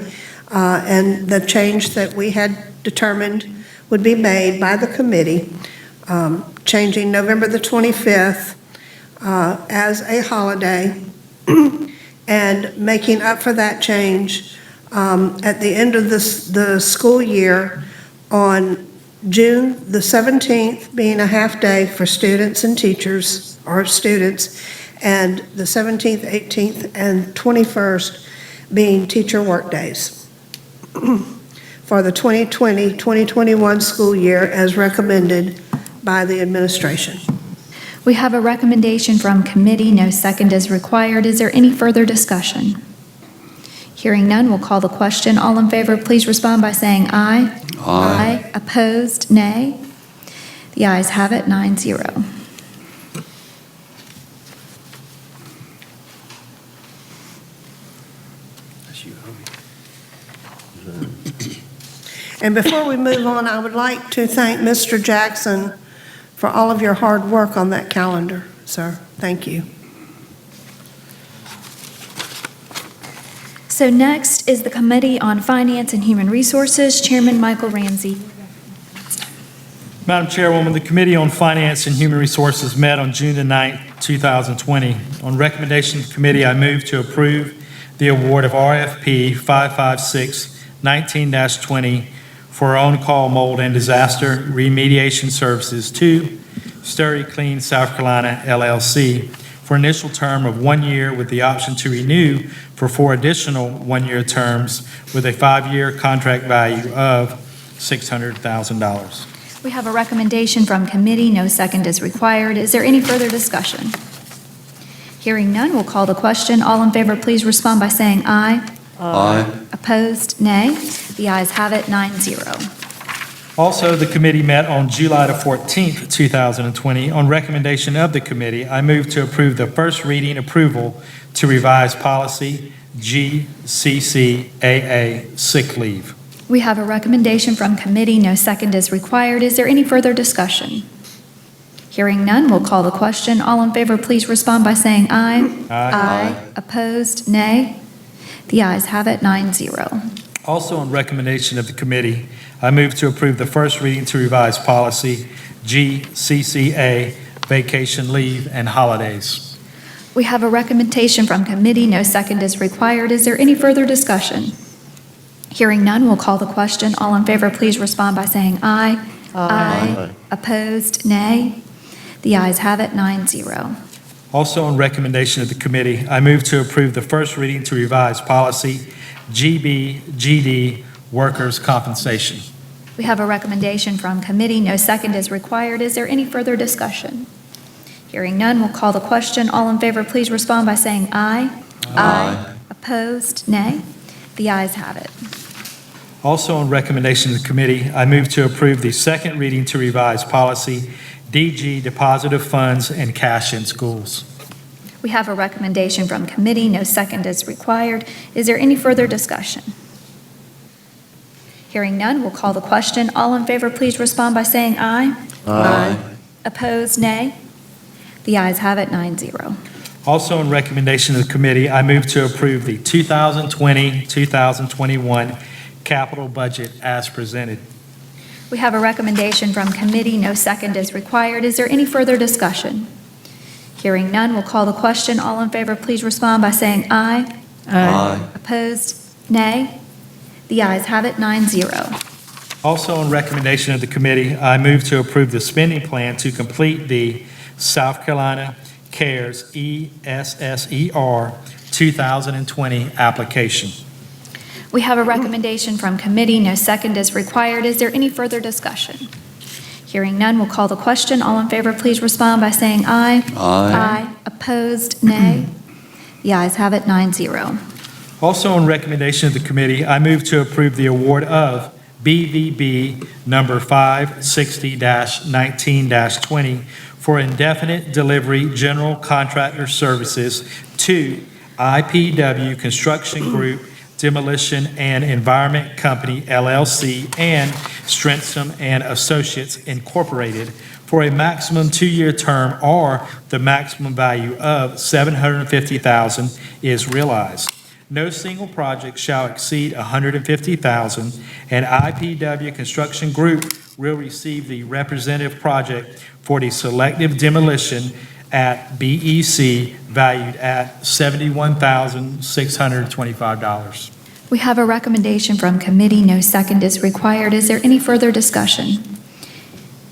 and the change that we had determined would be made by the committee, changing November the 25th as a holiday, and making up for that change at the end of the school year on June the 17th being a half day for students and teachers, or students, and the 17th, 18th, and 21st being teacher work days for the 2020-2021 school year as recommended by the administration. We have a recommendation from committee. No second is required. Is there any further discussion? Hearing none, we'll call the question. All in favor, please respond by saying aye. Aye. Opposed, nay. The ayes have it, 9-0. And before we move on, I would like to thank Mr. Jackson for all of your hard work on that calendar, sir. Thank you. So next is the Committee on Finance and Human Resources. Chairman Michael Ramsey. Madam Chairwoman, the Committee on Finance and Human Resources met on June the 9th, 2020. On recommendation of the committee, I move to approve the award of RFP 556-19-20 for on-call mold and disaster remediation services to Sturry Clean South Carolina LLC for initial term of 1 year with the option to renew for 4 additional 1-year terms with a 5-year contract value of $600,000. We have a recommendation from committee. No second is required. Is there any further discussion? Hearing none, we'll call the question. All in favor, please respond by saying aye. Aye. Opposed, nay. The ayes have it, 9-0. Also, the committee met on July the 14th, 2020. On recommendation of the committee, I move to approve the first reading approval to revise policy GCCAA, sick leave. We have a recommendation from committee. No second is required. Is there any further discussion? Hearing none, we'll call the question. All in favor, please respond by saying aye. Aye. Opposed, nay. The ayes have it, 9-0. Also, on recommendation of the committee, I move to approve the first reading to revise policy GCCA, vacation leave and holidays. We have a recommendation from committee. No second is required. Is there any further discussion? Hearing none, we'll call the question. All in favor, please respond by saying aye. Aye. Opposed, nay. The ayes have it, 9-0. Also, on recommendation of the committee, I move to approve the first reading to revise policy GBGD, workers' compensation. We have a recommendation from committee. No second is required. Is there any further discussion? Hearing none, we'll call the question. All in favor, please respond by saying aye. Aye. Opposed, nay. The ayes have it. Also, on recommendation of the committee, I move to approve the second reading to revise policy DG, deposit of funds and cash in schools. We have a recommendation from committee. No second is required. Is there any further discussion? Hearing none, we'll call the question. All in favor, please respond by saying aye. Aye. Opposed, nay. The ayes have it, 9-0. Also, on recommendation of the committee, I move to approve the 2020-2021 capital budget as presented. We have a recommendation from committee. No second is required. Is there any further discussion? Hearing none, we'll call the question. All in favor, please respond by saying aye. Aye. Opposed, nay. The ayes have it, 9-0. Also, on recommendation of the committee, I move to approve the spending plan to complete the South Carolina CARES ESSER 2020 application. We have a recommendation from committee. No second is required. Is there any further discussion? Hearing none, we'll call the question. All in favor, please respond by saying aye. Aye. Opposed, nay. The ayes have it, 9-0. Also, on recommendation of the committee, I move to approve the award of BVB number 560-19-20 for indefinite delivery general contractor services to IPW Construction Group, Demolition and Environment Company, LLC, and Strentham and Associates, Incorporated, for a maximum 2-year term, or the maximum value of $750,000 is realized. No single project shall exceed $150,000, and IPW Construction Group will receive the representative project for the selective demolition at BEC, valued at $71,625. We have a recommendation from committee. No second is required. Is there any further discussion?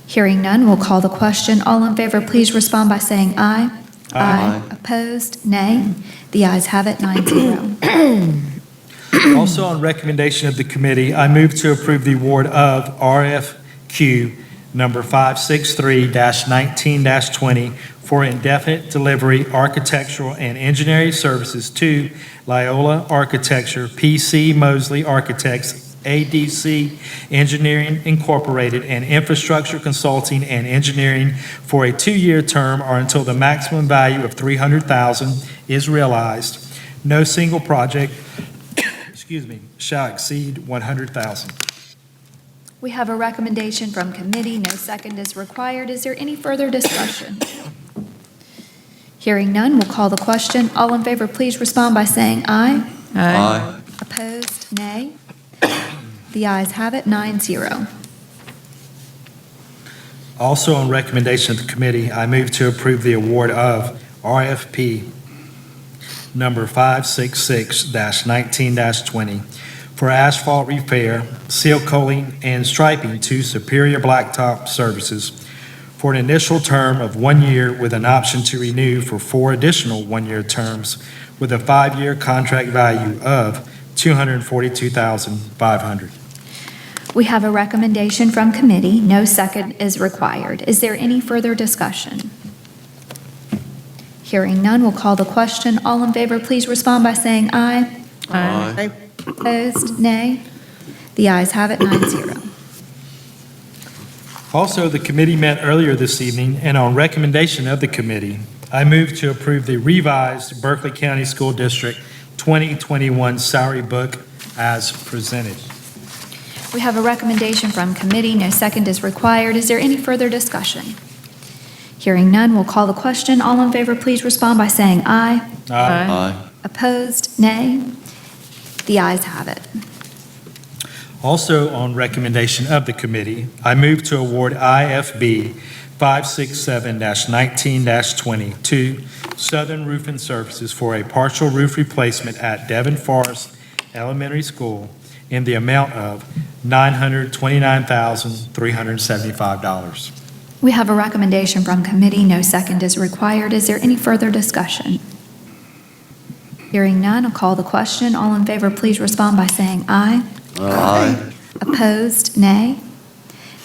Hearing none, we'll call the question. All in favor, please respond by saying aye. Aye. Opposed, nay. The ayes have it, 9-0. Also, on recommendation of the committee, I move to approve the award of RFQ number 563-19-20 for indefinite delivery architectural and engineering services to Loyola Architecture, PC Mosley Architects, ADC Engineering Incorporated, and Infrastructure Consulting and Engineering for a 2-year term or until the maximum value of $300,000 is realized. No single project shall exceed $100,000. We have a recommendation from committee. No second is required. Is there any further discussion? Hearing none, we'll call the question. All in favor, please respond by saying aye. Aye. Opposed, nay. The ayes have it, 9-0. Also, on recommendation of the committee, I move to approve the award of RFP number 566-19-20 for asphalt repair, seal coating, and striping to Superior Blacktop Services for an initial term of 1 year with an option to renew for 4 additional 1-year terms with a 5-year contract value of $242,500. We have a recommendation from committee. No second is required. Is there any further discussion? Hearing none, we'll call the question. All in favor, please respond by saying aye. Aye. Opposed, nay. The ayes have it, 9-0. Also, the committee met earlier this evening, and on recommendation of the committee, I move to approve the revised Berkeley County School District 2021 salary book as presented. We have a recommendation from committee. No second is required. Is there any further discussion? Hearing none, we'll call the question. All in favor, please respond by saying aye. Aye. Opposed, nay. The ayes have it. Also, on recommendation of the committee, I move to award IFB 567-19-20 to Southern Roofing Services for a partial roof replacement at Devon Forest Elementary School in the amount of $929,375. We have a recommendation from committee. No second is required. Is there any further discussion? Hearing none, I'll call the question. All in favor, please respond by saying aye. Aye. Opposed, nay.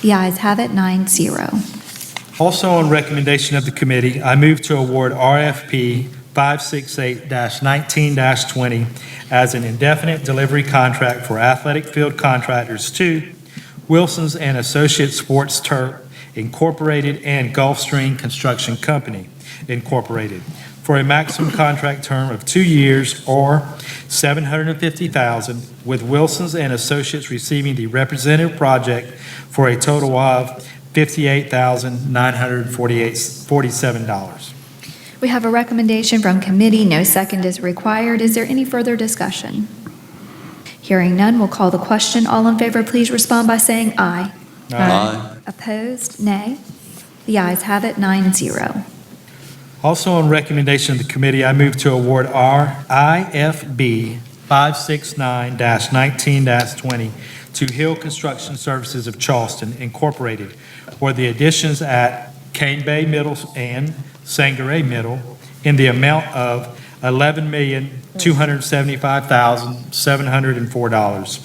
The ayes have it, 9-0. Also, on recommendation of the committee, I move to award RFP 568-19-20 as an indefinite delivery contract for athletic field contractors to Wilson's and Associates Sports Turf Incorporated and Gulfstream Construction Company Incorporated for a maximum contract term of 2 years or $750,000, with Wilson's and Associates receiving the representative project for a total of $58,947. We have a recommendation from committee. No second is required. Is there any further discussion? Hearing none, we'll call the question. All in favor, please respond by saying aye. Aye. Opposed, nay. The ayes have it, 9-0. Also, on recommendation of the committee, I move to award our IFB 569-19-20 to Hill Construction Services of Charleston Incorporated for the additions at Cane Bay Middle and Sangaré Middle in the amount of $11,275,704,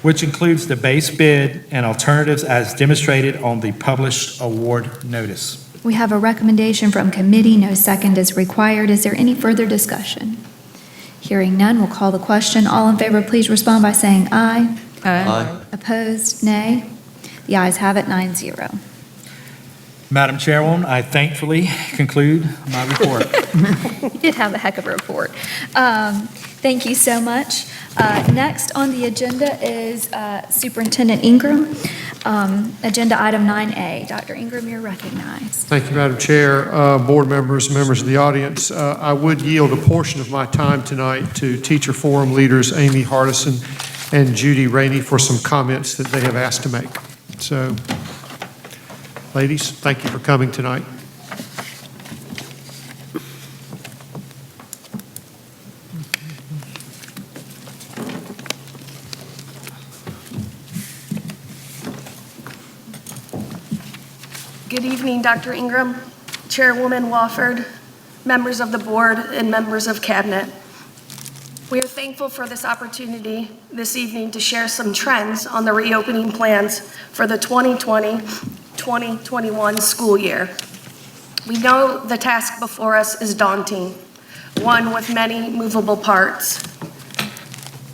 which includes the base bid and alternatives as demonstrated on the published award notice. We have a recommendation from committee. No second is required. Is there any further discussion? Hearing none, we'll call the question. All in favor, please respond by saying aye. Aye. Opposed, nay. The ayes have it, 9-0. Madam Chairwoman, I thankfully conclude my report. You did have a heck of a report. Thank you so much. Next on the agenda is Superintendent Ingram. Agenda item 9A. Dr. Ingram, you're recognized. Thank you, Madam Chair, board members, members of the audience. I would yield a portion of my time tonight to Teacher Forum leaders Amy Hardison and Judy Rainey for some comments that they have asked to make. So, ladies, thank you for coming tonight. Good evening, Dr. Ingram, Chairwoman Wofford, members of the board, and members of cabinet. We are thankful for this opportunity this evening to share some trends on the reopening plans for the 2020-2021 school year. We know the task before us is daunting, one with many movable parts.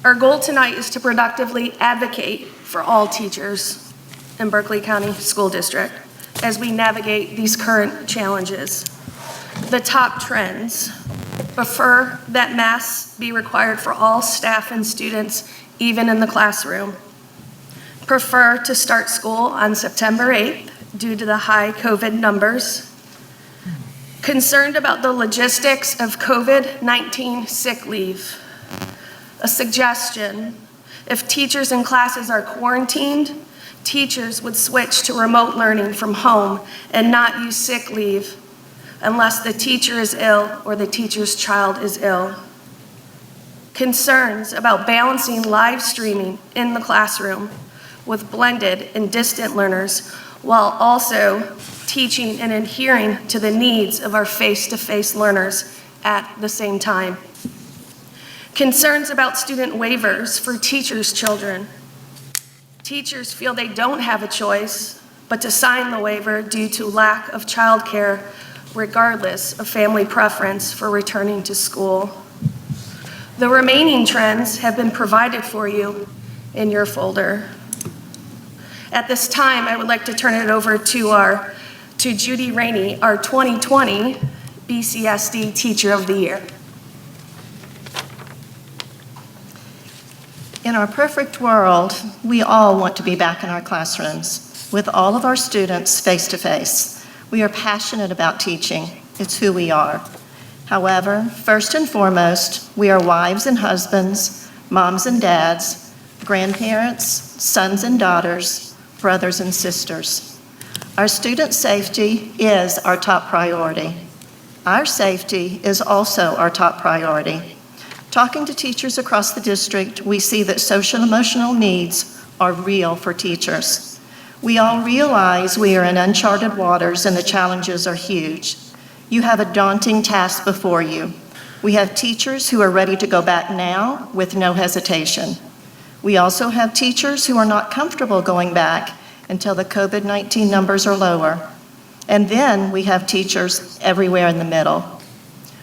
Our goal tonight is to productively advocate for all teachers in Berkeley County School District as we navigate these current challenges. The top trends: prefer that masks be required for all staff and students, even in the classroom. Prefer to start school on September 8th due to the high COVID numbers. Concerned about the logistics of COVID-19 sick leave. A suggestion: if teachers and classes are quarantined, teachers would switch to remote learning from home and not use sick leave unless the teacher is ill or the teacher's child is ill. Concerns about balancing live streaming in the classroom with blended and distant learners while also teaching and adhering to the needs of our face-to-face learners at the same time. Concerns about student waivers for teachers' children. Teachers feel they don't have a choice but to sign the waiver due to lack of childcare, regardless of family preference for returning to school. The remaining trends have been provided for you in your folder. At this time, I would like to turn it over to Judy Rainey, our 2020 BCSD Teacher of the Year. In our perfect world, we all want to be back in our classrooms with all of our students face to face. We are passionate about teaching. It's who we are. However, first and foremost, we are wives and husbands, moms and dads, grandparents, sons and daughters, brothers and sisters. Our student safety is our top priority. Our safety is also our top priority. Talking to teachers across the district, we see that social emotional needs are real for teachers. We all realize we are in uncharted waters and the challenges are huge. You have a daunting task before you. We have teachers who are ready to go back now with no hesitation. We also have teachers who are not comfortable going back until the COVID-19 numbers are lower. And then we have teachers everywhere in the middle.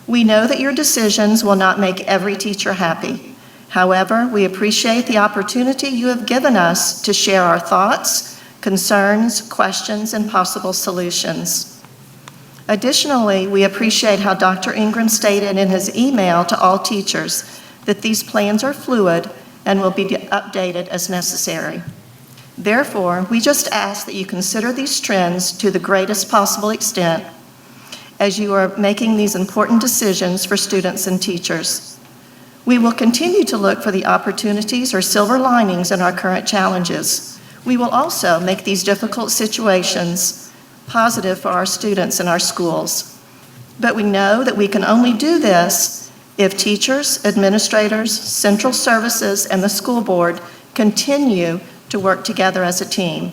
We know that your decisions will not make every teacher happy. However, we appreciate the opportunity you have given us to share our thoughts, concerns, questions, and possible solutions. Additionally, we appreciate how Dr. Ingram stated in his email to all teachers that these plans are fluid and will be updated as necessary. Therefore, we just ask that you consider these trends to the greatest possible extent as you are making these important decisions for students and teachers. We will continue to look for the opportunities or silver linings in our current challenges. We will also make these difficult situations positive for our students and our schools. But we know that we can only do this if teachers, administrators, central services, and the school board continue to work together as a team.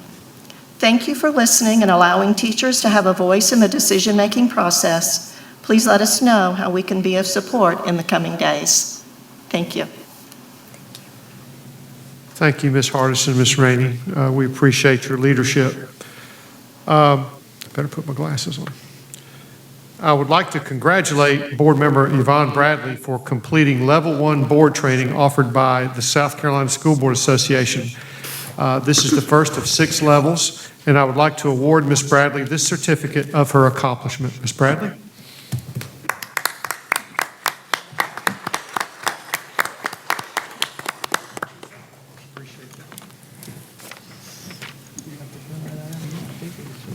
Thank you for listening and allowing teachers to have a voice in the decision-making process. Please let us know how we can be of support in the coming days. Thank you. Thank you, Ms. Hardison, Ms. Rainey. We appreciate your leadership. Better put my glasses on. I would like to congratulate Board Member Yvonne Bradley for completing Level 1 board training offered by the South Carolina School Board Association. This is the first of 6 levels, and I would like to award Ms. Bradley this certificate of her accomplishment. Ms. Bradley?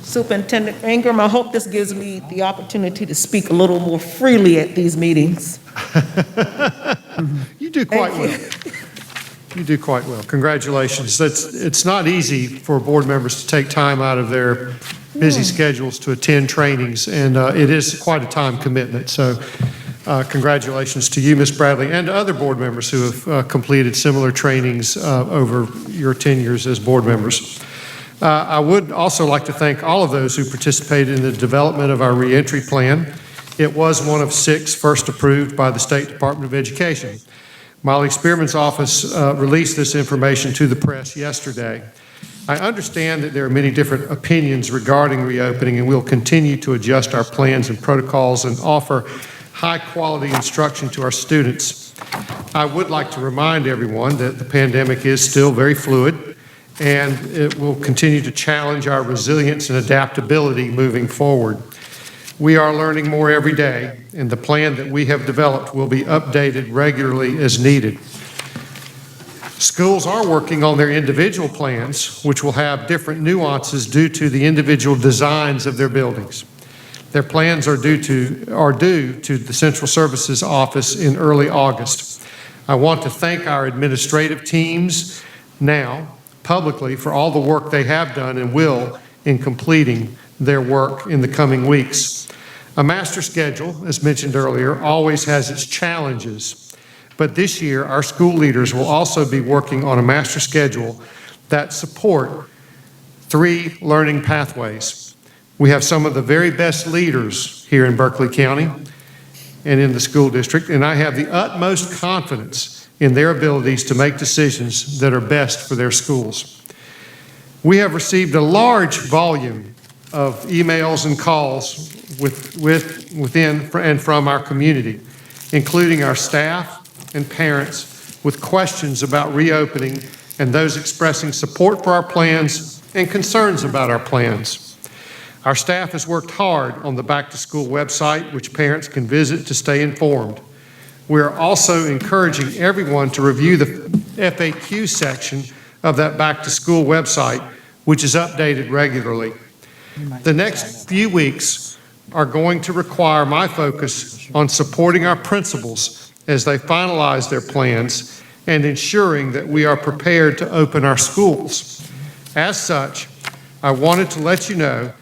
Superintendent Ingram, I hope this gives me the opportunity to speak a little more freely at these meetings. You do quite well. You do quite well. Congratulations. It's not easy for board members to take time out of their busy schedules to attend trainings, and it is quite a time commitment. So congratulations to you, Ms. Bradley, and to other board members who have completed similar trainings over your tenures as board members. I would also like to thank all of those who participated in the development of our reentry plan. It was one of 6 first approved by the State Department of Education. Molly Spearman's office released this information to the press yesterday. I understand that there are many different opinions regarding reopening, and we'll continue to adjust our plans and protocols and offer high-quality instruction to our students. I would like to remind everyone that the pandemic is still very fluid, and it will continue to challenge our resilience and adaptability moving forward. We are learning more every day, and the plan that we have developed will be updated regularly as needed. Schools are working on their individual plans, which will have different nuances due to the individual designs of their buildings. Their plans are due to the Central Services Office in early August. I want to thank our administrative teams now publicly for all the work they have done and will in completing their work in the coming weeks. A master schedule, as mentioned earlier, always has its challenges, but this year our school leaders will also be working on a master schedule that support 3 learning pathways. We have some of the very best leaders here in Berkeley County and in the school district, and I have the utmost confidence in their abilities to make decisions that are best for their schools. We have received a large volume of emails and calls within and from our community, including our staff and parents with questions about reopening and those expressing support for our plans and concerns about our plans. Our staff has worked hard on the Back to School website, which parents can visit to stay informed. We are also encouraging everyone to review the FAQ section of that Back to School website, which is updated regularly. The next few weeks are going to require my focus on supporting our principals as they finalize their plans and ensuring that we are prepared to open our schools. As such, I wanted to let you know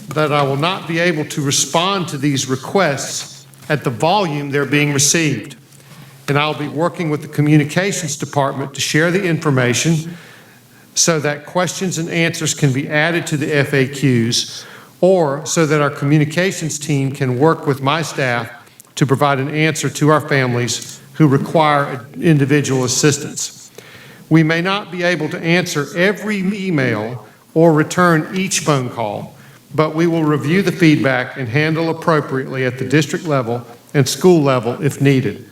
that I will not be able to respond to these requests at the volume they're being received. And I'll be working with the communications department to share the information so that questions and answers can be added to the FAQs, or so that our communications team can work with my staff to provide an answer to our families who require individual assistance. We may not be able to answer every email or return each phone call, but we will review the feedback and handle appropriately at the district level and school level if needed.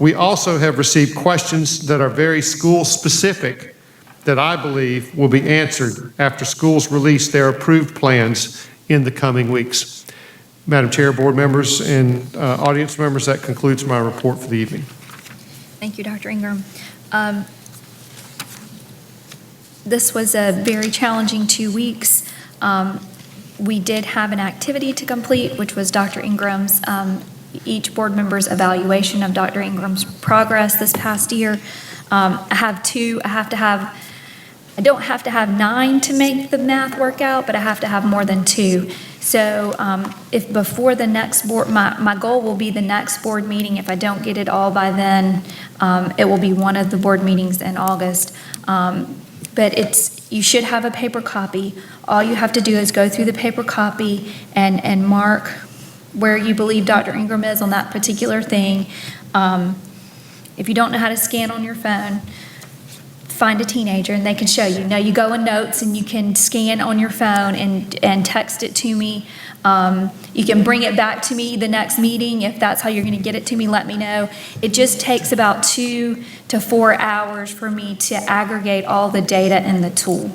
We also have received questions that are very school-specific that I believe will be answered after schools release their approved plans in the coming weeks. Madam Chair, board members, and audience members, that concludes my report for the evening. Thank you, Dr. Ingram. This was a very challenging 2 weeks. We did have an activity to complete, which was Dr. Ingram's, each board member's evaluation of Dr. Ingram's progress this past year. I don't have to have 9 to make the math work out, but I have to have more than 2. So if before the next board, my goal will be the next board meeting. If I don't get it all by then, it will be one of the board meetings in August. But you should have a paper copy. All you have to do is go through the paper copy and mark where you believe Dr. Ingram is on that particular thing. If you don't know how to scan on your phone, find a teenager and they can show you. Now you go in notes and you can scan on your phone and text it to me. You can bring it back to me the next meeting. If that's how you're going to get it to me, let me know. It just takes about 2 to 4 hours for me to aggregate all the data in the tool.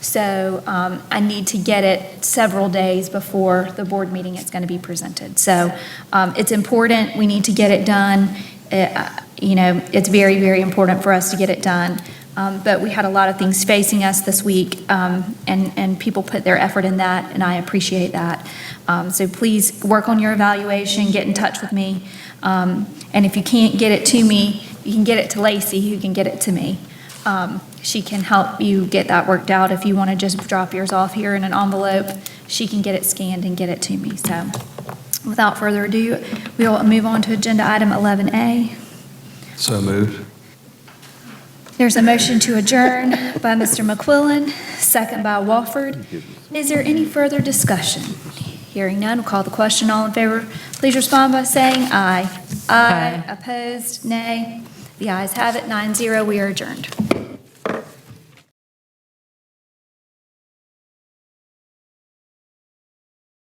So I need to get it several days before the board meeting it's going to be presented. So it's important. We need to get it done. It's very, very important for us to get it done. But we had a lot of things facing us this week, and people put their effort in that, and I appreciate that. So please work on your evaluation, get in touch with me. And if you can't get it to me, you can get it to Lacey, who can get it to me. She can help you get that worked out. If you want to just drop yours off here in an envelope, she can get it scanned and get it to me. So without further ado, we will move on to agenda item 11A. So moved. There's a motion to adjourn by Mr. McQuillan, second by Wofford. Is there any further discussion? Hearing none, we'll call the question. All in favor, please respond by saying aye. Aye. Opposed, nay. The ayes have it, 9-0. We are adjourned.